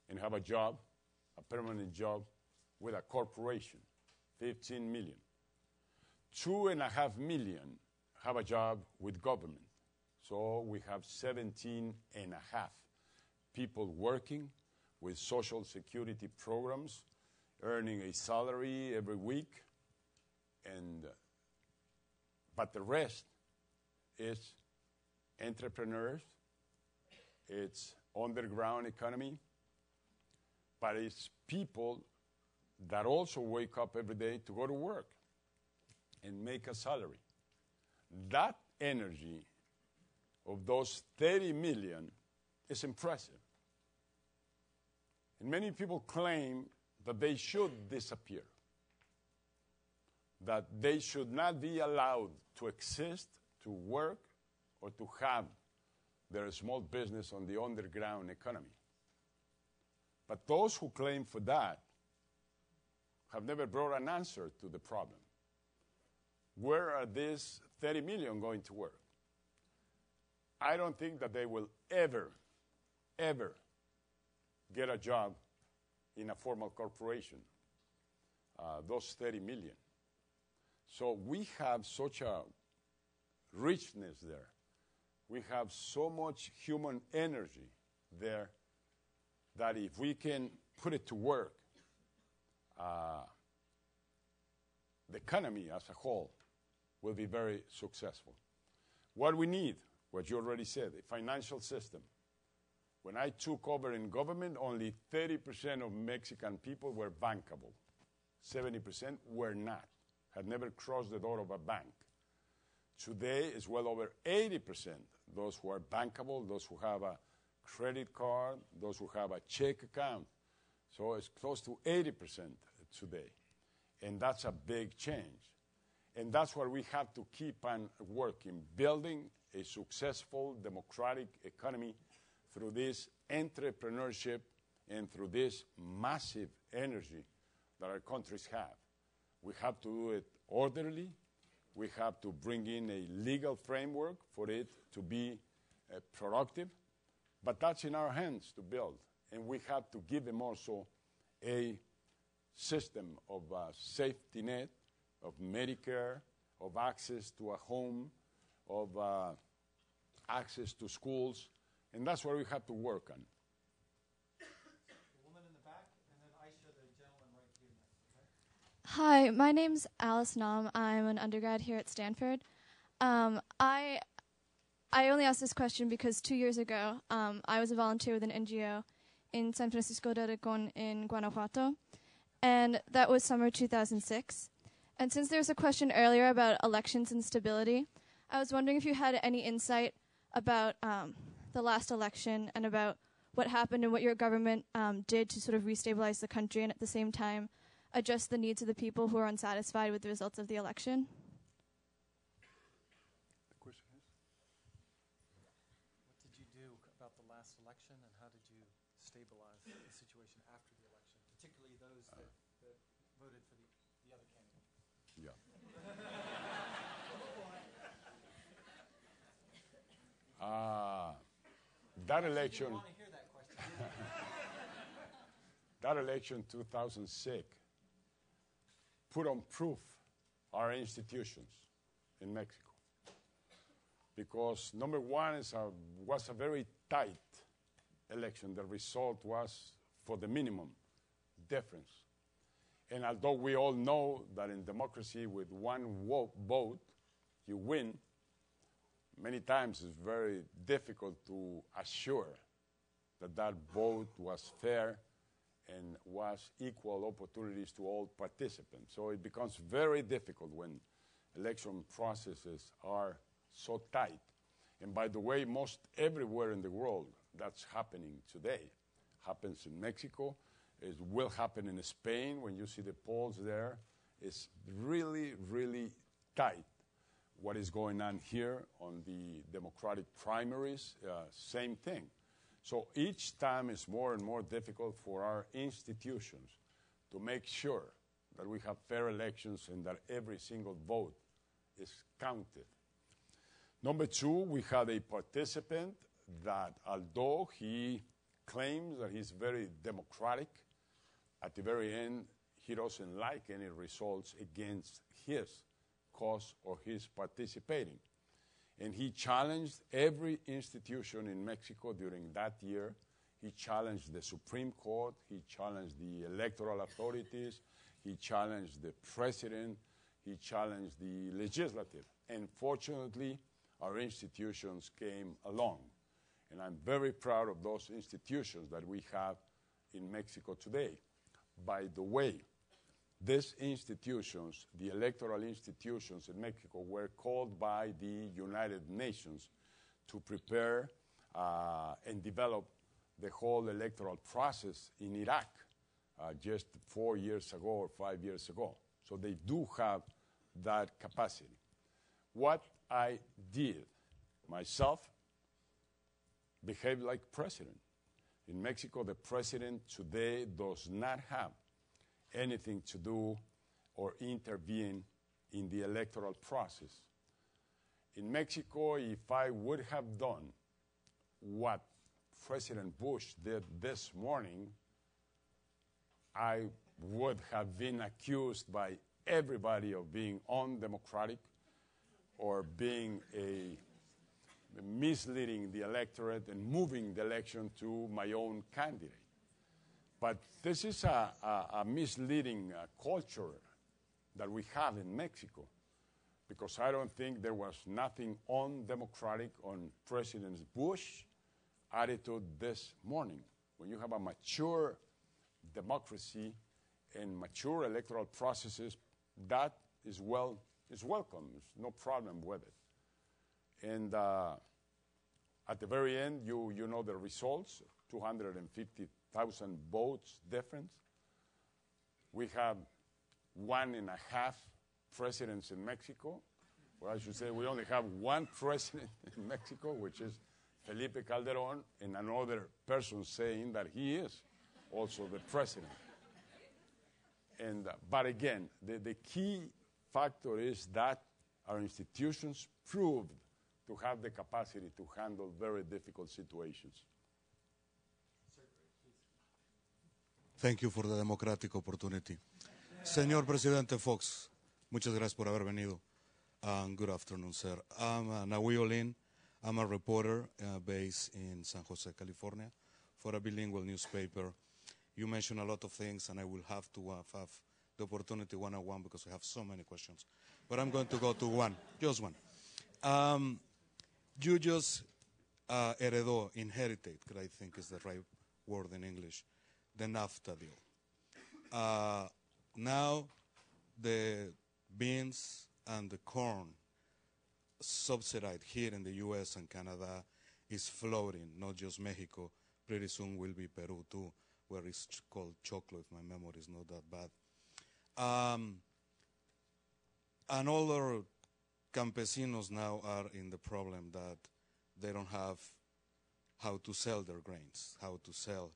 Speaker 2: and have a job, a permanent job, with a corporation. 15 million. 2.5 million have a job with government. So we have 17.5 people working with social security programs, earning a salary every week, but the rest is entrepreneurs, it's underground economy, but it's people that also wake up every day to go to work and make a salary. That energy of those 30 million is impressive. And many people claim that they should disappear, that they should not be allowed to exist, to work, or to have their small business on the underground economy. But those who claim for that have never brought an answer to the problem. Where are these 30 million going to work? I don't think that they will ever get a job in a formal corporation, those 30 million. So we have such a richness there. We have so much human energy there that if we can put it to work, the economy as a whole will be very successful. What we need, what you already said, a financial system. When I took over in government, only 30% of Mexican people were bankable. 70% were not, had never crossed the door of a bank. Today, it's well over 80%, those who are bankable, those who have a credit card, those who have a check account. So it's close to 80% today. And that's a big change. And that's what we have to keep on working, building a successful democratic economy through this entrepreneurship and through this massive energy that our countries have. We have to do it orderly. We have to bring in a legal framework for it to be productive. But that's in our hands to build. And we have to give them also a system of safety net, of Medicare, of access to a home, of access to schools. And that's what we have to work on.
Speaker 3: The woman in the back, and then Aisha, the gentleman right here next. Okay?
Speaker 8: Hi, my name's Alice Nam. I'm an undergrad here at Stanford. I only asked this question because 2 years ago, I was a volunteer with an NGO in San Francisco de Rincon in Guanajuato, and that was summer 2006. And since there was a question earlier about elections and stability, I was wondering if you had any insight about the last election and about what happened and what your government did to sort of restabilize the country and at the same time address the needs of the people who are unsatisfied with the results of the election.
Speaker 2: The question is?
Speaker 3: What did you do about the last election, and how did you stabilize the situation after the election, particularly those that voted for the other candidate?
Speaker 2: Yeah. That election,
Speaker 3: I want to hear that question.
Speaker 2: that election 2006 put on proof our institutions in Mexico. Because number one was a very tight election. The result was for the minimum difference. And although we all know that in democracy with one vote you win, many times it's very difficult to assure that that vote was fair and was equal opportunities to all participants. So it becomes very difficult when election processes are so tight. And by the way, most everywhere in the world that's happening today. Happens in Mexico. It will happen in Spain when you see the polls there. It's really, really tight. What is going on here on the Democratic primaries, same thing. So each time it's more and more difficult for our institutions to make sure that we have fair elections and that every single vote is counted. Number two, we had a participant that although he claims that he's very democratic, at the very end, he doesn't like any results against his cause or his participating. And he challenged every institution in Mexico during that year. He challenged the Supreme Court. He challenged the electoral authorities. He challenged the president. He challenged the legislative. And fortunately, our institutions came along. And I'm very proud of those institutions that we have in Mexico today. By the way, these institutions, the electoral institutions in Mexico, were called by the United Nations to prepare and develop the whole electoral process in Iraq just 4 years ago or 5 years ago. So they do have that capacity. What I did myself, behave like president. In Mexico, the president today does not have anything to do or intervene in the electoral process. In Mexico, if I would have done what President Bush did this morning, I would have been accused by everybody of being undemocratic or being misleading the electorate and moving the election to my own candidate. But this is a misleading culture that we have in Mexico, because I don't think there was nothing undemocratic on President Bush's attitude this morning. When you have a mature democracy and mature electoral processes, that is welcome. There's no problem with it. And at the very end, you know the results, 250,000 votes difference. We have 1.5 presidents in Mexico. Well, I should say we only have one president in Mexico, which is Felipe Calderón, and another person saying that he is also the president. And, but again, the key factor is that our institutions proved to have the capacity to handle very difficult situations.
Speaker 9: Thank you for the democratic opportunity. Señor Presidente Fox, muchas gracias por haber venido. Good afternoon, sir. I'm Nahui Olin. I'm a reporter based in San Jose, California, for a bilingual newspaper. You mentioned a lot of things, and I will have to have the opportunity one-on-one because I have so many questions. But I'm going to go to one, just one. You just inherited, I think is the right word in English, the NAFTA deal. Now the beans and the corn subsidized here in the U.S. and Canada is floating, not just Mexico. Pretty soon will be Peru too, where it's called chocolate, if my memory is not that bad. And all our campesinos now are in the problem that they don't have how to sell their grains, how to sell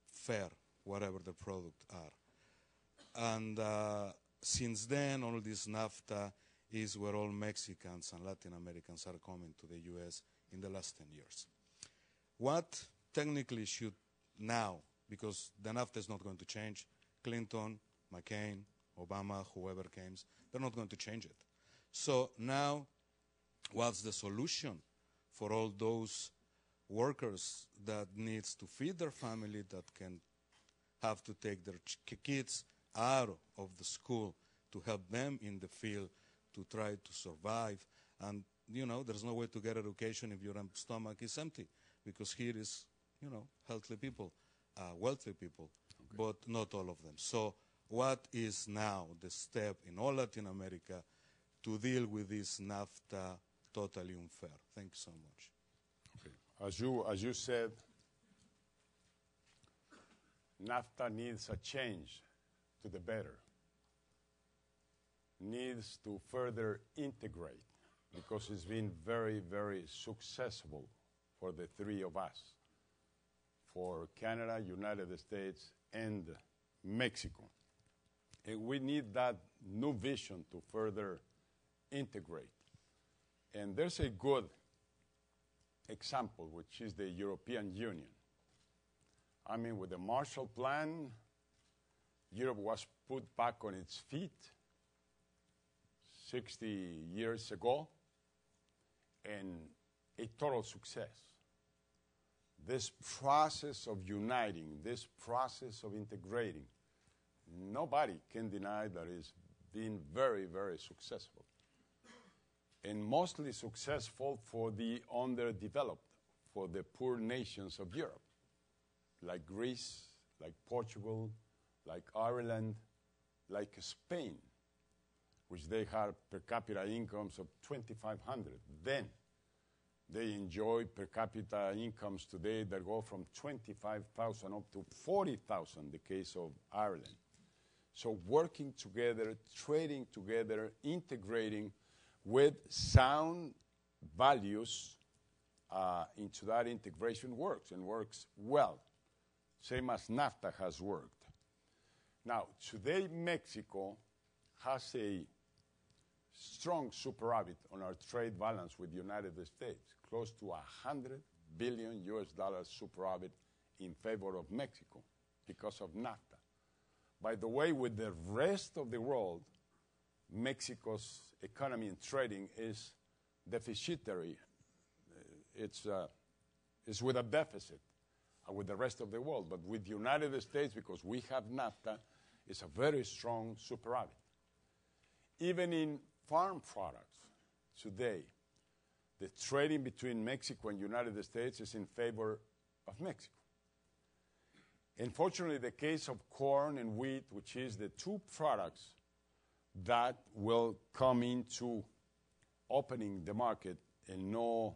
Speaker 9: fair, whatever the product are. And since then, all this NAFTA is where all Mexicans and Latin Americans are coming to the U.S. in the last 10 years. What technically should now, because the NAFTA is not going to change, Clinton, McCain, Obama, whoever comes, they're not going to change it. So now, what's the solution for all those workers that needs to feed their family, that can have to take their kids out of the school to help them in the field to try to survive? And, you know, there's no way to get education if your stomach is empty, because here is, you know, healthy people, wealthy people, but not all of them. So what is now the step in all Latin America to deal with this NAFTA totally unfair? Thank you so much.
Speaker 2: Okay. As you said, NAFTA needs a change to the better, needs to further integrate, because it's been very, very successful for the three of us, for Canada, United States, and Mexico. And we need that new vision to further integrate. And there's a good example, which is the European Union. I mean, with the Marshall Plan, Europe was put back on its feet 60 years ago, and a total success. This process of uniting, this process of integrating, nobody can deny that it's been very, very successful. And mostly successful for the underdeveloped, for the poor nations of Europe, like Greece, like Portugal, like Ireland, like Spain, which they had per capita incomes of $2,500. Then they enjoy per capita incomes today that go from $25,000 up to $40,000 in the case of Ireland. So working together, trading together, integrating with sound values into that integration works, and works well, same as NAFTA has worked. Now, today Mexico has a strong superávit on our trade balance with the United States, close to $100 billion superávit in favor of Mexico because of NAFTA. By the way, with the rest of the world, Mexico's economy and trading is deficitary. It's with a deficit with the rest of the world. But with the United States, because we have NAFTA, it's a very strong superávit. Even in farm products today, the trading between Mexico and United States is in favor of Mexico. Unfortunately, the case of corn and wheat, which is the two products that will come into opening the market and no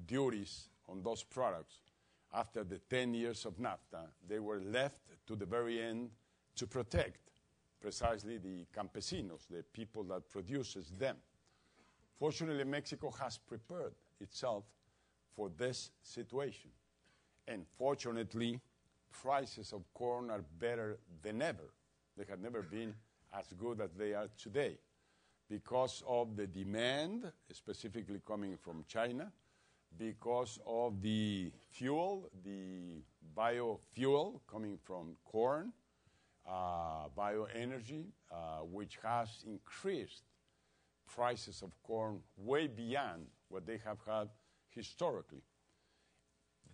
Speaker 2: duties on those products after the 10 years of NAFTA, they were left to the very end to protect precisely the campesinos, the people that produces them. Fortunately, Mexico has prepared itself for this situation. And fortunately, prices of corn are better than ever. They have never been as good as they are today because of the demand, specifically coming from China, because of the fuel, the biofuel coming from corn, bioenergy, which has increased prices of corn way beyond what they have had historically.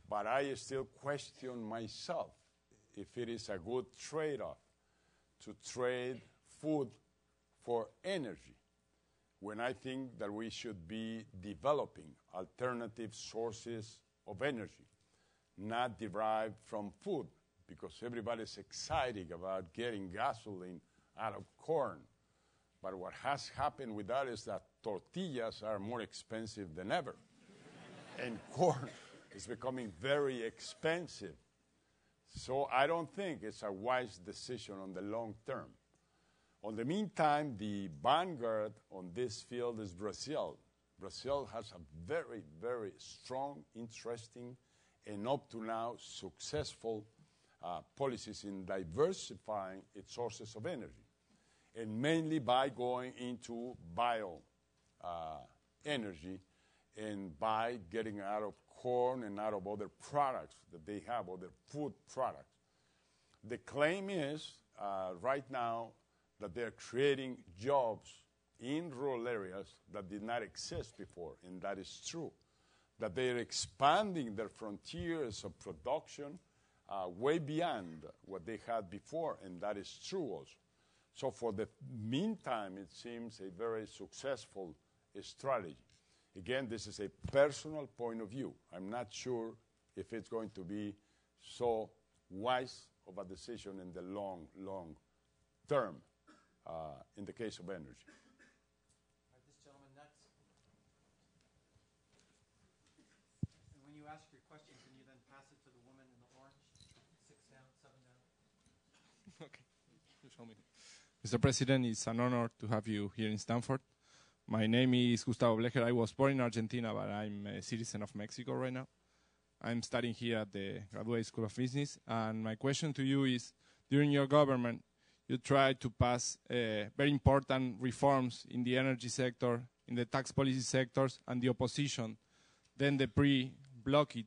Speaker 2: But I still question myself if it is a good trade-off to trade food for energy, when I think that we should be developing alternative sources of energy, not derived from food, because everybody's excited about getting gasoline out of corn. But what has happened with that is that tortillas are more expensive than ever. And corn is becoming very expensive. So I don't think it's a wise decision on the long term. On the meantime, the vanguard on this field is Brazil. Brazil has a very, very strong, interesting, and up to now successful policies in diversifying its sources of energy, and mainly by going into bio energy and by getting out of corn and out of other products that they have, other food products. The claim is right now that they're creating jobs in rural areas that did not exist before, and that is true. That they're expanding their frontiers of production way beyond what they had before, and that is true also. So for the meantime, it seems a very successful strategy. Again, this is a personal point of view. I'm not sure if it's going to be so wise of a decision in the long, long term in the case of energy.
Speaker 3: All right, this gentleman next. And when you ask your question, can you then pass it to the woman in the orange? 6 down, 7 down.
Speaker 10: Okay. You show me. Mr. President, it's an honor to have you here in Stanford. My name is Gustavo Blecher. I was born in Argentina, but I'm a citizen of Mexico right now. I'm studying here at the Graduate School of Business, and my question to you is, during your government, you tried to pass very important reforms in the energy sector, in the tax policy sectors, and the opposition, then the PRI, block it,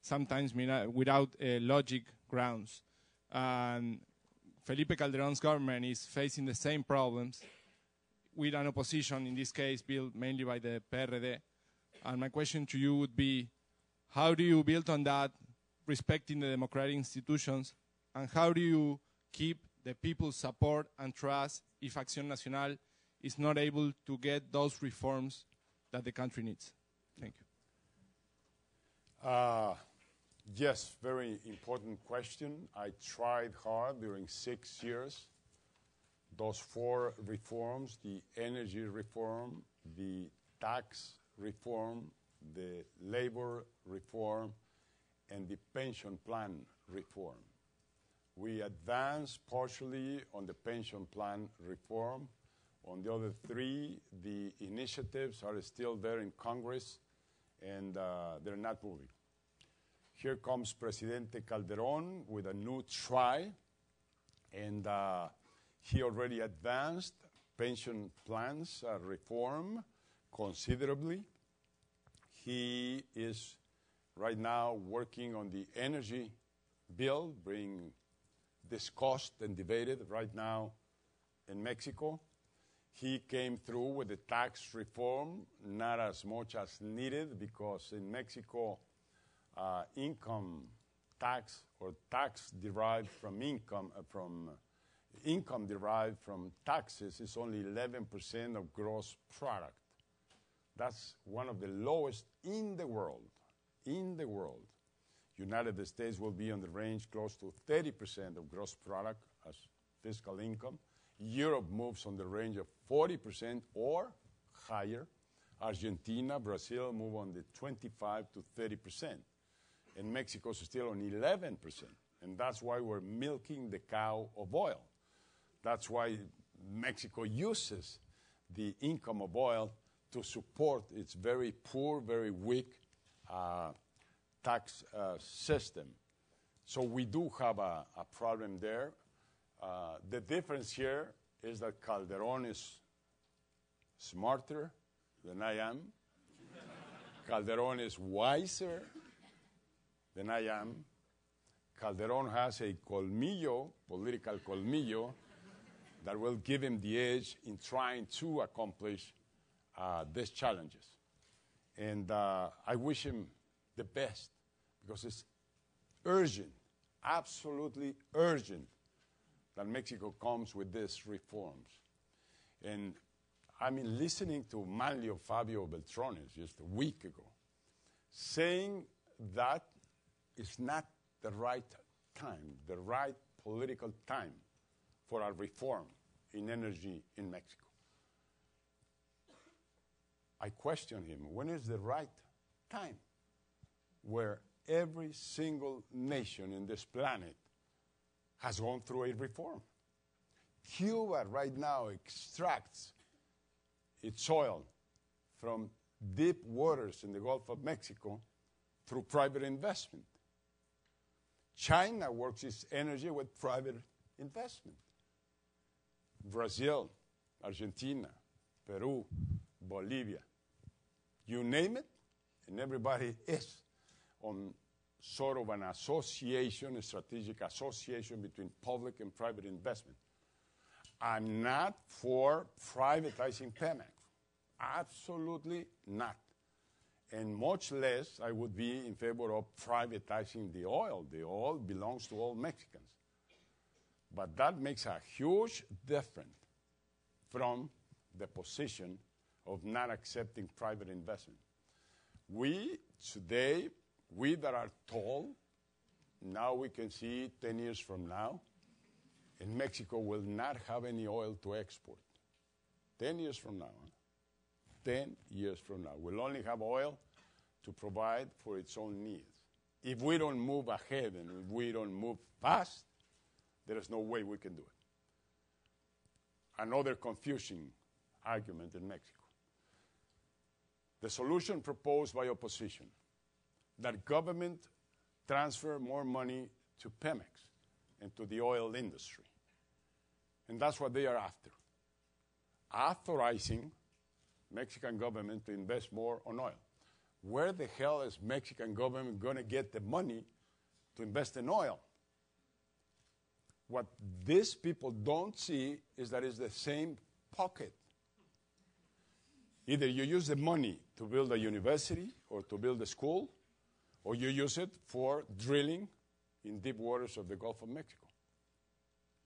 Speaker 10: sometimes without logic grounds. And Felipe Calderón's government is facing the same problems with an opposition, in this case, built mainly by the PRD. And my question to you would be, how do you build on that, respecting the democratic institutions, and how do you keep the people's support and trust if Acción Nacional is not able to get those reforms that the country needs? Thank you.
Speaker 2: Yes, very important question. I tried hard during 6 years. Those 4 reforms, the energy reform, the tax reform, the labor reform, and the pension plan reform. We advanced partially on the pension plan reform. On the other 3, the initiatives are still there in Congress, and they're not moving. Here comes Presidente Calderón with a new try, and he already advanced pension plans reform considerably. He is right now working on the energy bill being discussed and debated right now in Mexico. He came through with the tax reform, not as much as needed, because in Mexico, income tax or tax derived from income derived from taxes is only 11% of gross product. That's one of the lowest in the world. In the world. United States will be on the range close to 30% of gross product as fiscal income. Europe moves on the range of 40% or higher. Argentina, Brazil move on the 25 to 30%. And Mexico is still on 11%. And that's why we're milking the cow of oil. That's why Mexico uses the income of oil to support its very poor, very weak tax system. So we do have a problem there. The difference here is that Calderón is smarter than I am. Calderón is wiser than I am. Calderón has a colmillo, political colmillo, that will give him the edge in trying to accomplish these challenges. And I wish him the best, because it's urgent, absolutely urgent, that Mexico comes with these reforms. And I mean, listening to Manlio Fabio Beltrones just a week ago, saying that it's not the right time, the right political time for a reform in energy in Mexico. I question him, when is the right time where every single nation in this planet has gone through a reform? Cuba right now extracts its oil from deep waters in the Gulf of Mexico through private investment. China works its energy with private investment. Brazil, Argentina, Peru, Bolivia, you name it, and everybody is on sort of an association, a strategic association between public and private investment. I'm not for privatizing Pemex. Absolutely not. And much less I would be in favor of privatizing the oil. The oil belongs to all Mexicans. But that makes a huge difference from the position of not accepting private investment. We today, we that are tall, now we can see 10 years from now, and Mexico will not have any oil to export. 10 years from now. 10 years from now. We'll only have oil to provide for its own needs. If we don't move ahead and if we don't move fast, there is no way we can do it. Another confusing argument in Mexico. The solution proposed by opposition, that government transfer more money to Pemex and to the oil industry. And that's what they are after. Authorizing Mexican government to invest more on oil. Where the hell is Mexican government going to get the money to invest in oil? What these people don't see is that it's the same pocket. Either you use the money to build a university or to build a school, or you use it for drilling in deep waters of the Gulf of Mexico.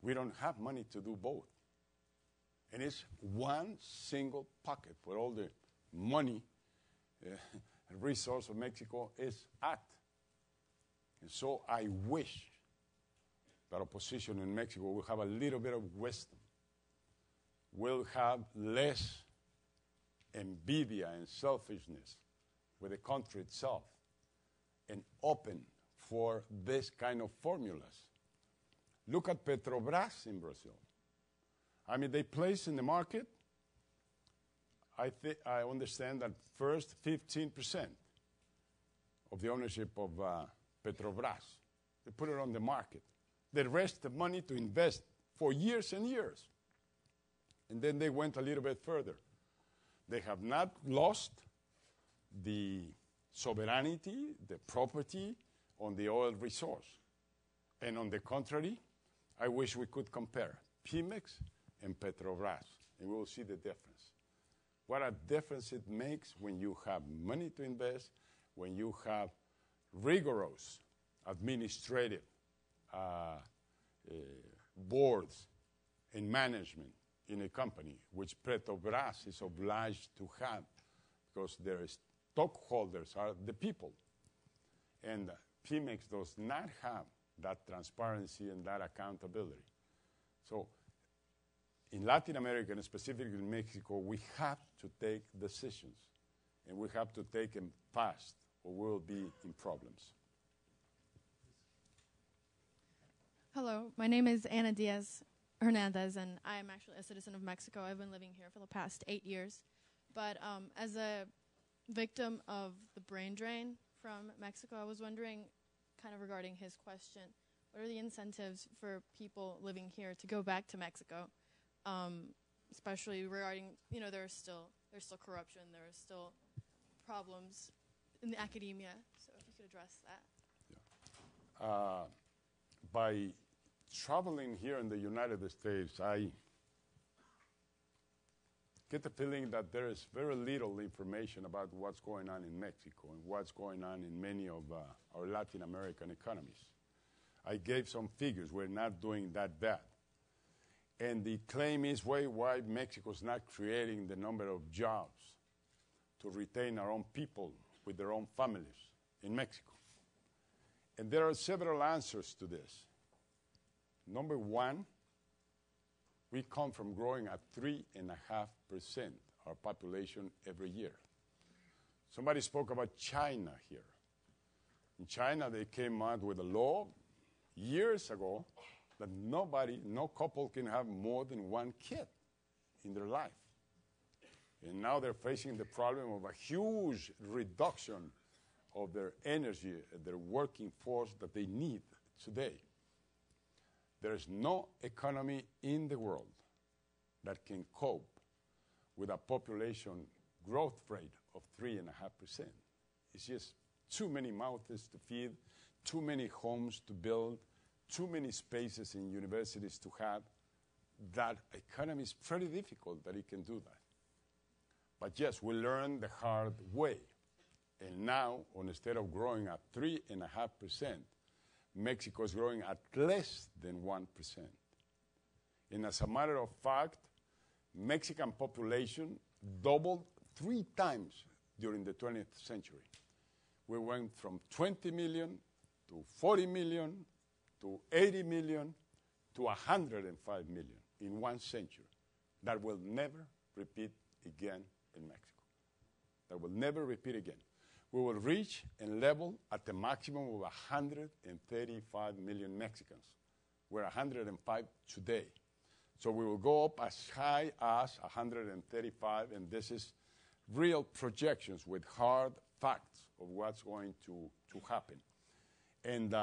Speaker 2: We don't have money to do both. And it's one single pocket where all the money and resource of Mexico is at. And so I wish that opposition in Mexico will have a little bit of wisdom, will have less envidia and selfishness with the country itself, and open for this kind of formulas. Look at Petrobras in Brazil. I mean, they place in the market, I understand that first 15% of the ownership of Petrobras. They put it on the market. The rest of money to invest for years and years. And then they went a little bit further. They have not lost the sovereignty, the property on the oil resource. And on the contrary, I wish we could compare Pemex and Petrobras, and we will see the difference. What a difference it makes when you have money to invest, when you have rigorous administrative boards and management in a company, which Petrobras is obliged to have because their stockholders are the people. And Pemex does not have that transparency and that accountability. So in Latin America, and specifically in Mexico, we have to take decisions, and we have to take them fast, or we'll be in problems.
Speaker 11: Hello, my name is Ana Diaz Hernandez, and I am actually a citizen of Mexico. I've been living here for the past 8 years. But as a victim of the brain drain from Mexico, I was wondering, kind of regarding his question, what are the incentives for people living here to go back to Mexico, especially regarding, there's still corruption, there are still problems in the academia. So if you could address that.
Speaker 2: Yeah. By traveling here in the United States, I get the feeling that there is very little information about what's going on in Mexico and what's going on in many of our Latin American economies. I gave some figures. We're not doing that bad. And the claim is why Mexico is not creating the number of jobs to retain our own people with their own families in Mexico. And there are several answers to this. Number one, we come from growing at 3.5% our population every year. Somebody spoke about China here. In China, they came out with a law years ago that no couple can have more than one kid in their life. And now they're facing the problem of a huge reduction of their energy, their working force that they need today. There is no economy in the world that can cope with a population growth rate of 3.5%. It's just too many mouths to feed, too many homes to build, too many spaces in universities to have. That economy is pretty difficult that it can do that. But yes, we learned the hard way. And now, instead of growing at 3.5%, Mexico is growing at less than 1%. And as a matter of fact, Mexican population doubled 3 times during the 20th century. We went from 20 million to 40 million to 80 million to 105 million in 1 century. That will never repeat again in Mexico. That will never repeat again. We will reach and level at the maximum of 135 million Mexicans. We're 105 today. So we will go up as high as 135, and this is real projections with hard facts of what's going to happen. And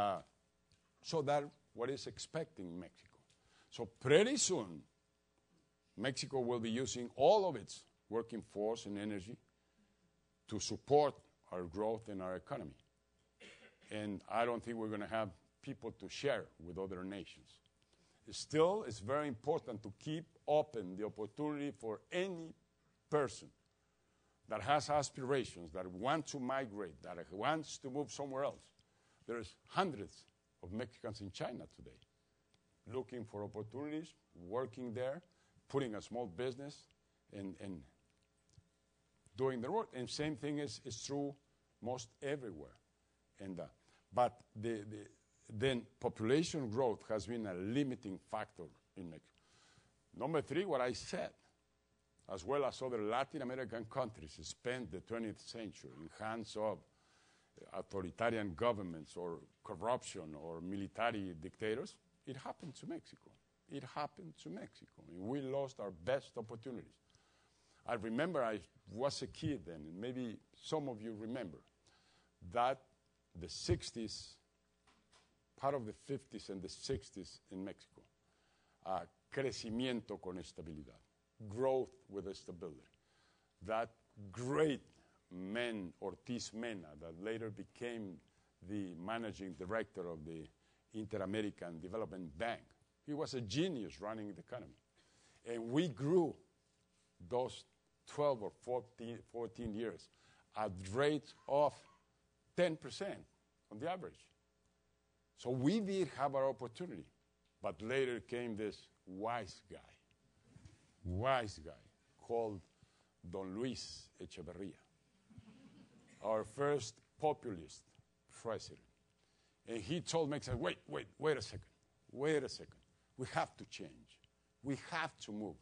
Speaker 2: so that's what is expecting Mexico. So pretty soon, Mexico will be using all of its working force and energy to support our growth and our economy. And I don't think we're going to have people to share with other nations. Still, it's very important to keep open the opportunity for any person that has aspirations, that wants to migrate, that wants to move somewhere else. There's hundreds of Mexicans in China today looking for opportunities, working there, putting a small business, and doing their work. And same thing is true most everywhere. And but then population growth has been a limiting factor in Mexico. Number three, what I said, as well as other Latin American countries, spent the 20th century in hands of authoritarian governments or corruption or military dictators. It happened to Mexico. It happened to Mexico. And we lost our best opportunities. I remember I was a kid then, and maybe some of you remember, that the 60s, part of the 50s and the 60s in Mexico, crecimiento con estabilidad, growth with stability. That great man, Ortiz Mena, that later became the managing director of the Inter-American Development Bank, he was a genius running the economy. And we grew those 12 or 14 years at rates of 10% on the average. So we did have our opportunity, but later came this wise guy called Don Luis Echeverria, our first populist president. And he told Mexicans, wait a second. We have to change. We have to move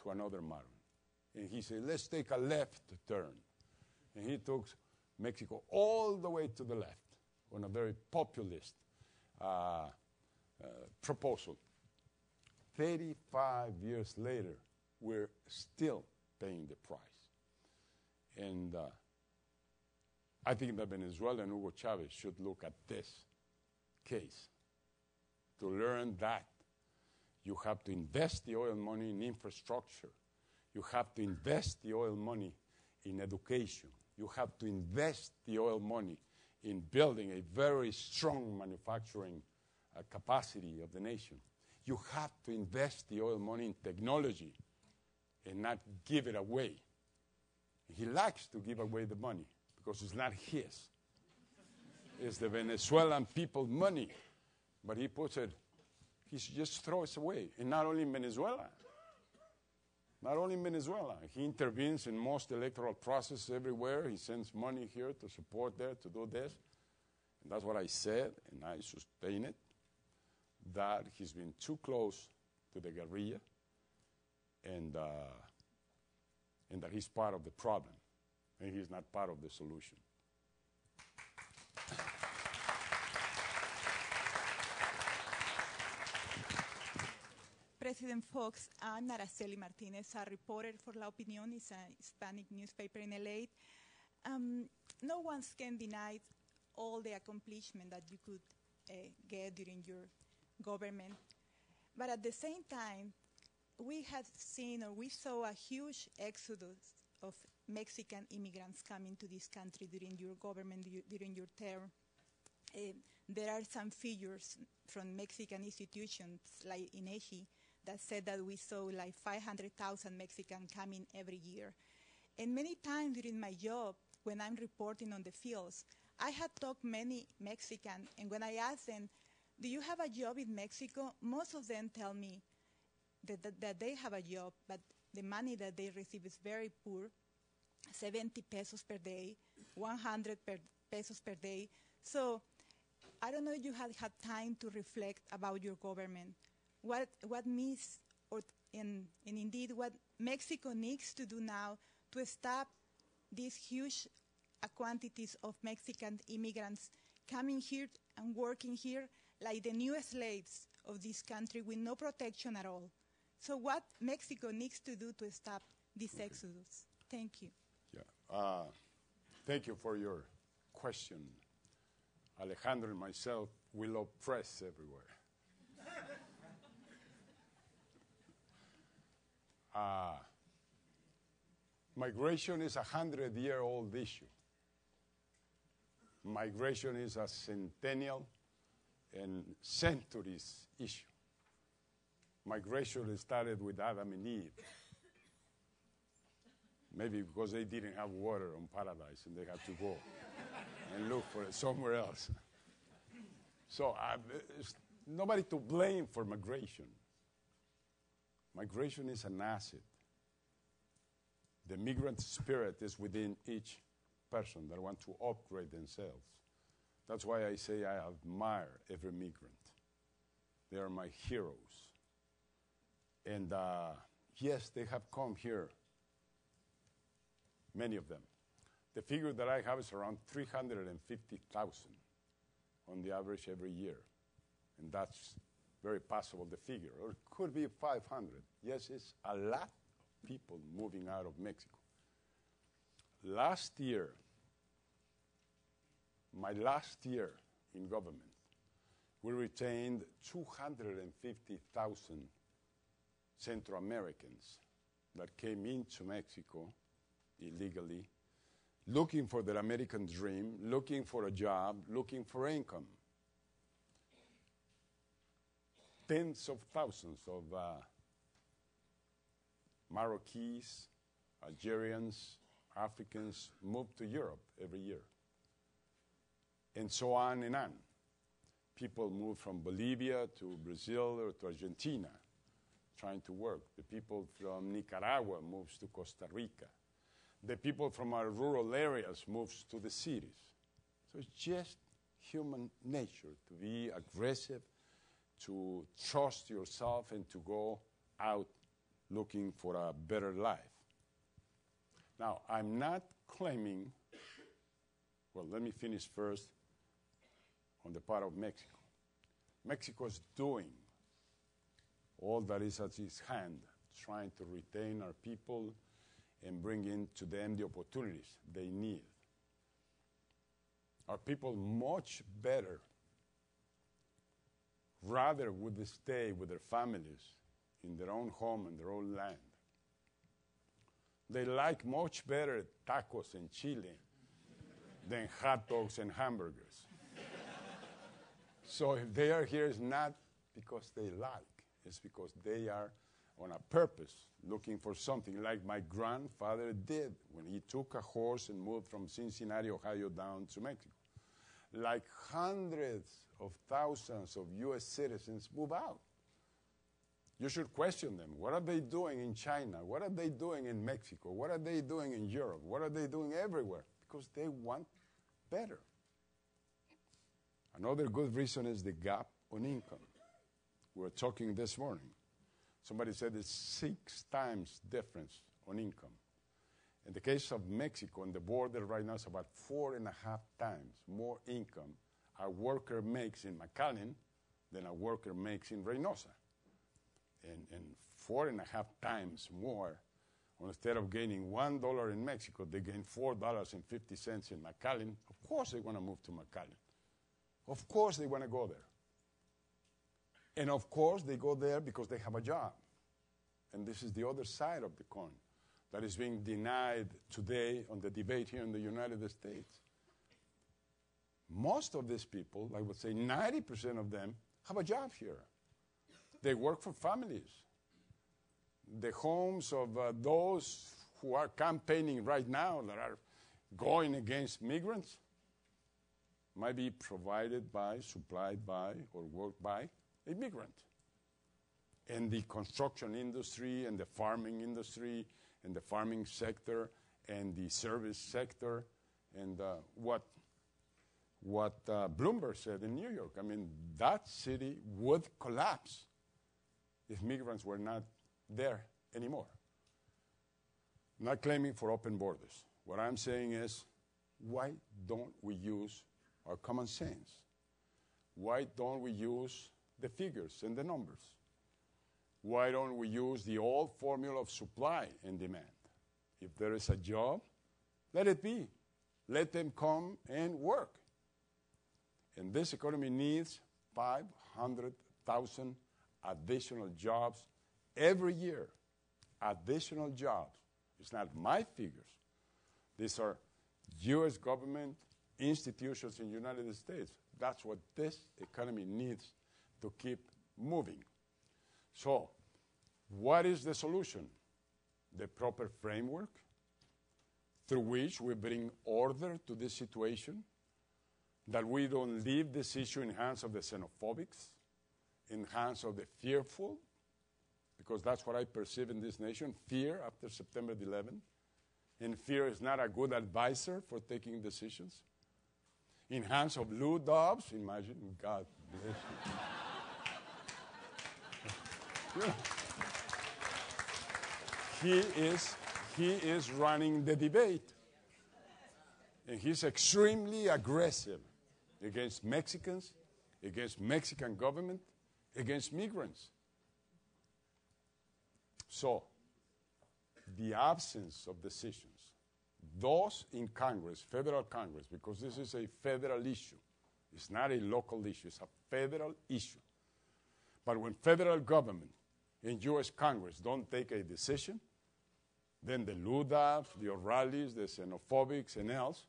Speaker 2: to another model. And he said, let's take a left turn. And he took Mexico all the way to the left on a very populist proposal. 35 years later, we're still paying the price. And I think that Venezuela and Hugo Chavez should look at this case to learn that you have to invest the oil money in infrastructure. You have to invest the oil money in education. You have to invest the oil money in building a very strong manufacturing capacity of the nation. You have to invest the oil money in technology and not give it away. He likes to give away the money because it's not his. It's the Venezuelan people's money. But he puts it, he just throws it away. And not only in Venezuela. He intervenes in most electoral processes everywhere. He sends money here to support there, to do this. And that's what I said, and I sustain it, that he's been too close to the guerrilla and that he's part of the problem, and he's not part of the solution.
Speaker 12: President Fox, I'm Araceli Martinez, a reporter for La Opinión. It's a Hispanic newspaper in LA. No one can deny all the accomplishment that you could get during your government. But at the same time, we saw a huge exodus of Mexican immigrants coming to this country during your government, during your term. There are some figures from Mexican institutions like INEGI that said that we saw like 500,000 Mexicans coming every year. And many times during my job, when I'm reporting on the fields, I had talked many Mexicans, and when I asked them, do you have a job in Mexico? Most of them tell me that they have a job, but the money that they receive is very poor, 70 pesos per day, 100 pesos per day. So I don't know if you had time to reflect about your government. What means, and indeed what Mexico needs to do now to stop these huge quantities of Mexican immigrants coming here and working here like the new slaves of this country with no protection at all. So what Mexico needs to do to stop this exodus? Thank you.
Speaker 2: Yeah. Thank you for your question. Alejandro and myself, we love press everywhere. Migration is a 100-year-old issue. Migration is a centennial and centuries issue. Migration started with Adam and Eve. Maybe because they didn't have water on paradise and they had to go and look for it somewhere else. So there's nobody to blame for migration. Migration is an asset. The migrant spirit is within each person that want to upgrade themselves. That's why I say I admire every migrant. They are my heroes. And yes, they have come here, many of them. The figure that I have is around 350,000 on the average every year. And that's very possible, the figure. Or it could be 500. Yes, it's a lot of people moving out of Mexico. Last year, my last year in government, we retained 250,000 Central Americans that came into Mexico illegally, looking for their American dream, looking for a job, looking for income. Tens of thousands of Moroccans, Algerians, Africans move to Europe every year. And so on and on. People move from Bolivia to Brazil or to Argentina trying to work. The people from Nicaragua moves to Costa Rica. The people from our rural areas moves to the cities. So it's just human nature to be aggressive, to trust yourself, and to go out looking for a better life. Now, I'm not claiming, well, let me finish first on the part of Mexico. Mexico is doing all that is at its hand, trying to retain our people and bring in to them the opportunities they need. Our people much better rather would they stay with their families in their own home and their own land. They like much better tacos in Chile than hot dogs and hamburgers. So if they are here, it's not because they like, it's because they are on a purpose, looking for something like my grandfather did when he took a horse and moved from Cincinnati, Ohio, down to Mexico. Like hundreds of thousands of U.S. citizens move out. You should question them. What are they doing in China? What are they doing in Mexico? What are they doing in Europe? What are they doing everywhere? Because they want better. Another good reason is the gap on income. We were talking this morning. Somebody said it's 6 times difference on income. In the case of Mexico, on the border right now, it's about 4.5 times more income a worker makes in McAllen than a worker makes in Reynosa. And 4.5 times more. Instead of gaining $1 in Mexico, they gain $4.50 in McAllen. Of course they want to move to McAllen. Of course they want to go there. And of course they go there because they have a job. And this is the other side of the coin that is being denied today on the debate here in the United States. Most of these people, I would say 90% of them, have a job here. They work for families. The homes of those who are campaigning right now that are going against migrants might be provided by, supplied by, or worked by a migrant. And the construction industry and the farming industry and the farming sector and the service sector and what Bloomberg said in New York. I mean, that city would collapse if migrants were not there anymore. I'm not claiming for open borders. What I'm saying is, why don't we use our common sense? Why don't we use the figures and the numbers? Why don't we use the old formula of supply and demand? If there is a job, let it be. Let them come and work. And this economy needs 500,000 additional jobs every year additional jobs. It's not my figures. These are U.S. government institutions in the United States. That's what this economy needs to keep moving. So, what is the solution? The proper framework through which we bring order to this situation, that we don't leave this issue in hands of the xenophobics, in hands of the fearful, because that's what I perceive in this nation, fear after September 11th. And fear is not a good advisor for taking decisions. In hands of Lou Dobbs, imagine, God bless you. He is running the debate. And he's extremely aggressive against Mexicans, against Mexican government, against migrants. So, the absence of decisions, those in Congress, federal Congress, because this is a federal issue. It's not a local issue. It's a federal issue. But when federal government and U.S. Congress don't take a decision, then the LUDAF, the O'Reillys, the xenophobics, and else,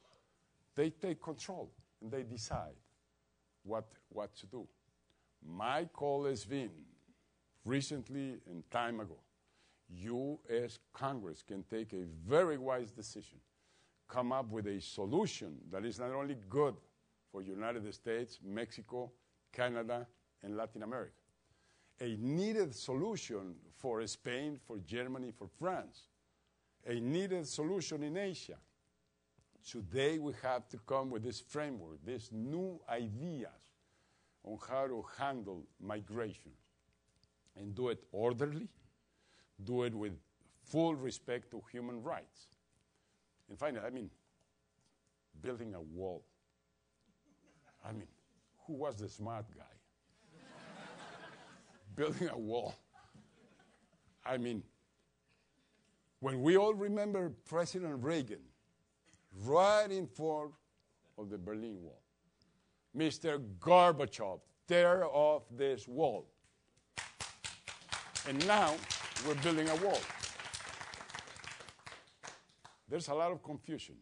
Speaker 2: they take control and they decide what to do. My call has been recently and time ago, U.S. Congress can take a very wise decision, come up with a solution that is not only good for United States, Mexico, Canada, and Latin America, a needed solution for Spain, for Germany, for France, a needed solution in Asia. Today we have to come with this framework, these new ideas on how to handle migration and do it orderly, do it with full respect to human rights. And finally, building a wall. Who was the smart guy? Building a wall. When we all remember President Reagan, right in front of the Berlin Wall, Mr. Gorbachev, tear off this wall. And now we're building a wall. There's a lot of confusion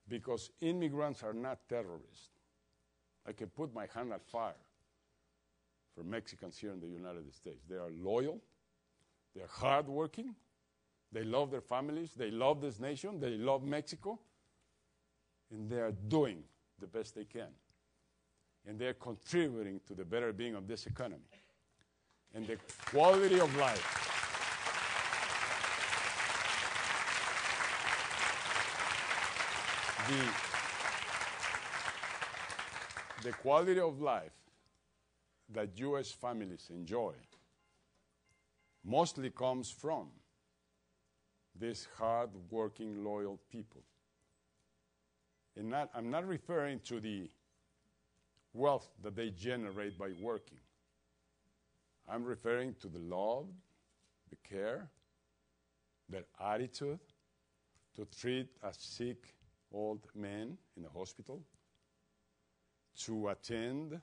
Speaker 2: because immigrants are not terrorists. I can put my hand at fire for Mexicans here in the United States. They are loyal, they're hardworking, they love their families, they love this nation, they love Mexico, and they are doing the best they can. And they're contributing to the better being of this economy and the quality of life. The quality of life that U.S. families enjoy mostly comes from these hard-working, loyal people. And I'm not referring to the wealth that they generate by working. I'm referring to the love, the care, their attitude to treat a sick old man in a hospital, to attend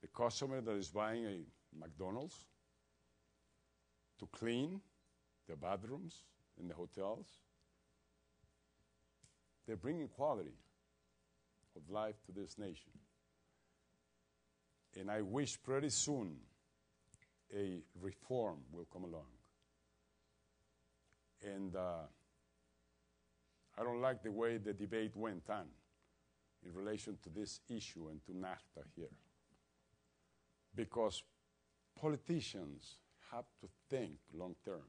Speaker 2: the customer that is buying a McDonald's, to clean the bathrooms in the hotels. They're bringing quality of life to this nation. And I wish pretty soon a reform will come along. And I don't like the way the debate went on in relation to this issue and to NAFTA here. Because politicians have to think long term,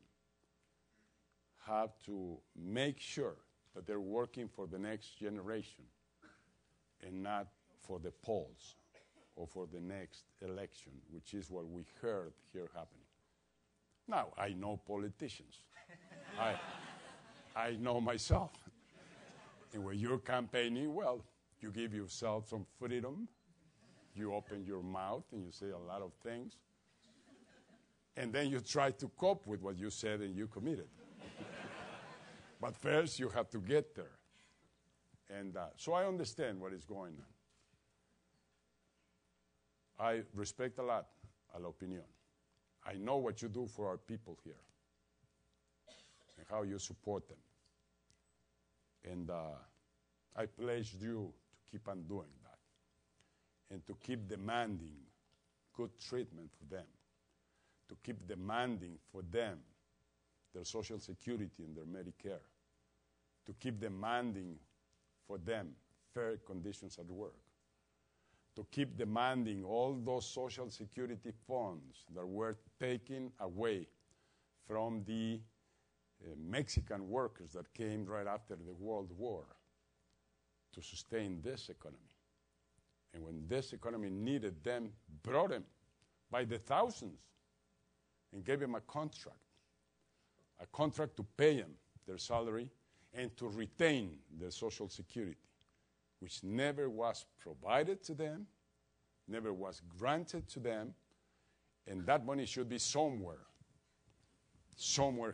Speaker 2: have to make sure that they're working for the next generation and not for the polls or for the next election, which is what we heard here happening. Now, I know politicians. I know myself. And when you're campaigning, well, you give yourself some freedom. You open your mouth and you say a lot of things. And then you try to cope with what you said and you committed. But first, you have to get there. And so I understand what is going on. I respect a lot la opinión. I know what you do for our people here and how you support them. And I pledge you to keep on doing that and to keep demanding good treatment for them, to keep demanding for them their Social Security and their Medicare, to keep demanding for them fair conditions at work, to keep demanding all those Social Security funds that were taken away from the Mexican workers that came right after the World War to sustain this economy. And when this economy needed them, brought them by the thousands and gave them a contract to pay them their salary and to retain their Social Security, which never was provided to them, never was granted to them, and that money should be somewhere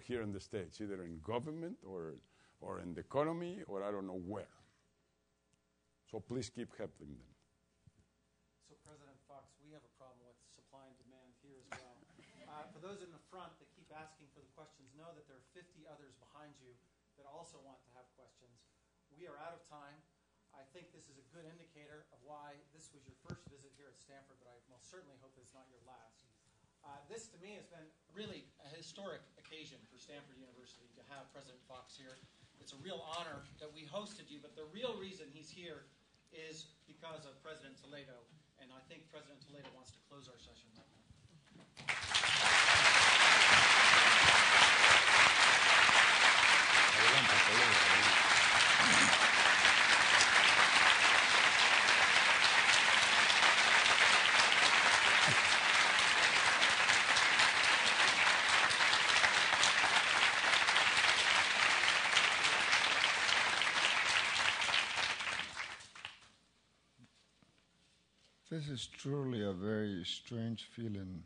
Speaker 2: here in the States, either in government or in the economy or I don't know where. So please keep helping them.
Speaker 3: So President Fox, we have a problem with supply and demand here as well. For those in the front that keep asking for the questions, know that there are 50 others behind you that also want to have questions. We are out of time. I think this is a good indicator of why this was your first visit here at Stanford, but I most certainly hope it's not your last. This, to me, has been really a historic occasion for Stanford University to have President Fox here. It's a real honor that we hosted you, but the real reason he's here is because of President Toledo, and I think President Toledo wants to close our session right now.
Speaker 1: This is truly a very strange feeling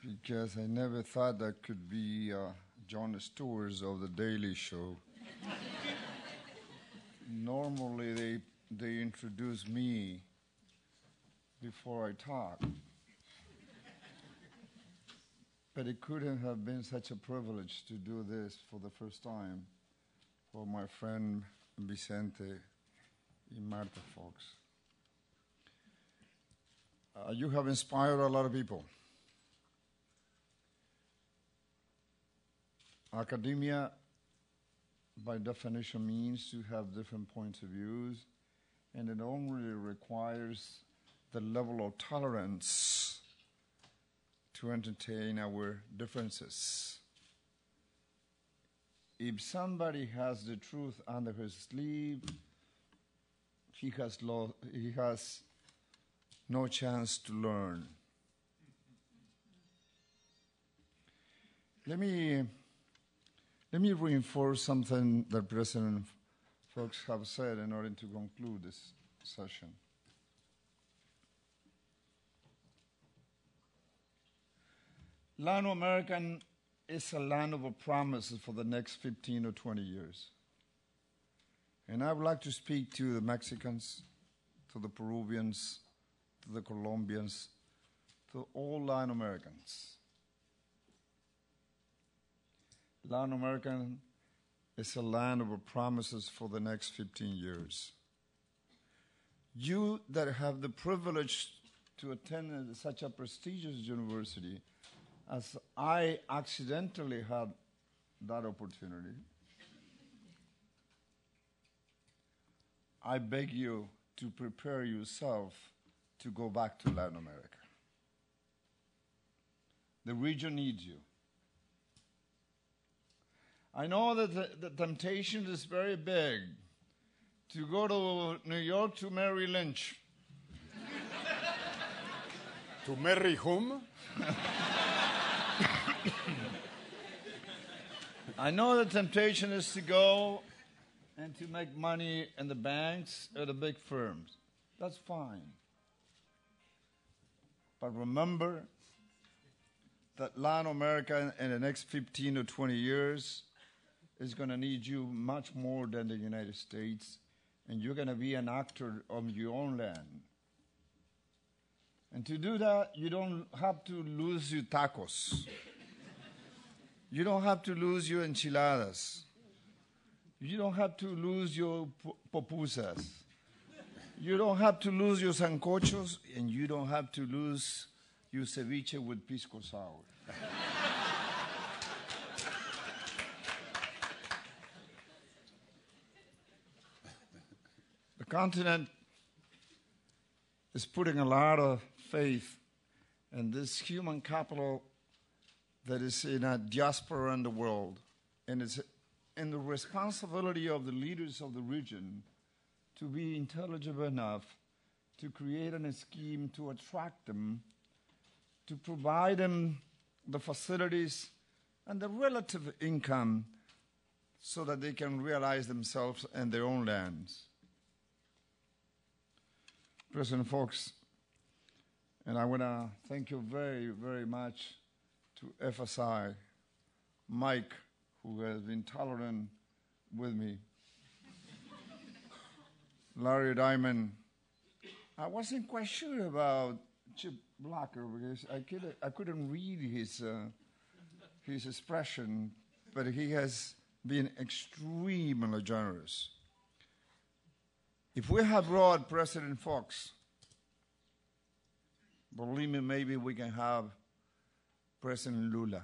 Speaker 1: because I never thought that could be Jon Stewart of The Daily Show. Normally they introduce me before I talk. But it couldn't have been such a privilege to do this for the first time for my friend Vicente and Marta Fox. You have inspired a lot of people. Academia, by definition, means to have different points of views, and it only requires the level of tolerance to entertain our differences. If somebody has the truth under his sleeve, he has no chance to learn. Let me reinforce something that President Fox have said in order to conclude this session. Latin American is a land of promises for the next 15 or 20 years. And I would like to speak to the Mexicans, to the Peruvians, to the Colombians, to all Latin Americans. Latin American is a land of promises for the next 15 years. You that have the privilege to attend such a prestigious university as I accidentally had that opportunity, I beg you to prepare yourself to go back to Latin America. The region needs you. I know that the temptation is very big to go to New York to marry Lynch.
Speaker 2: To marry whom?
Speaker 1: I know the temptation is to go and to make money in the banks or the big firms. That's fine. But remember that Latin America in the next 15 or 20 years is going to need you much more than the United States, and you're going to be an actor on your own land. And to do that, you don't have to lose your tacos. You don't have to lose your enchiladas. You don't have to lose your pupusas. You don't have to lose your sancochos, and you don't have to lose your ceviche with pisco sour. The continent is putting a lot of faith in this human capital that is in a diaspora in the world, and it's in the responsibility of the leaders of the region to be intelligent enough to create a scheme to attract them, to provide them the facilities and the relative income so that they can realize themselves and their own lands. President Fox, and I want to thank you very, very much to FSI, Mike, who has been tolerant with me, Larry Diamond. I wasn't quite sure about Chip Blocker because I couldn't read his expression, but he has been extremely generous. If we have brought President Fox, believe me, maybe we can have President Lula.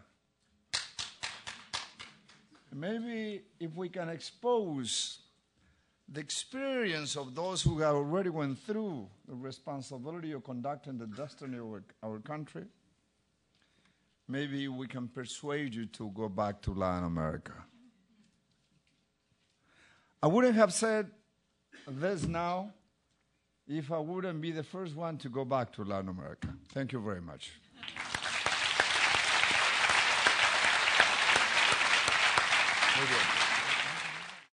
Speaker 1: Maybe if we can expose the experience of those who have already went through the responsibility of conducting the destiny of our country, maybe we can persuade you to go back to Latin America. I wouldn't have said this now if I wouldn't be the first one to go back to Latin America. Thank you very much. Muy bien.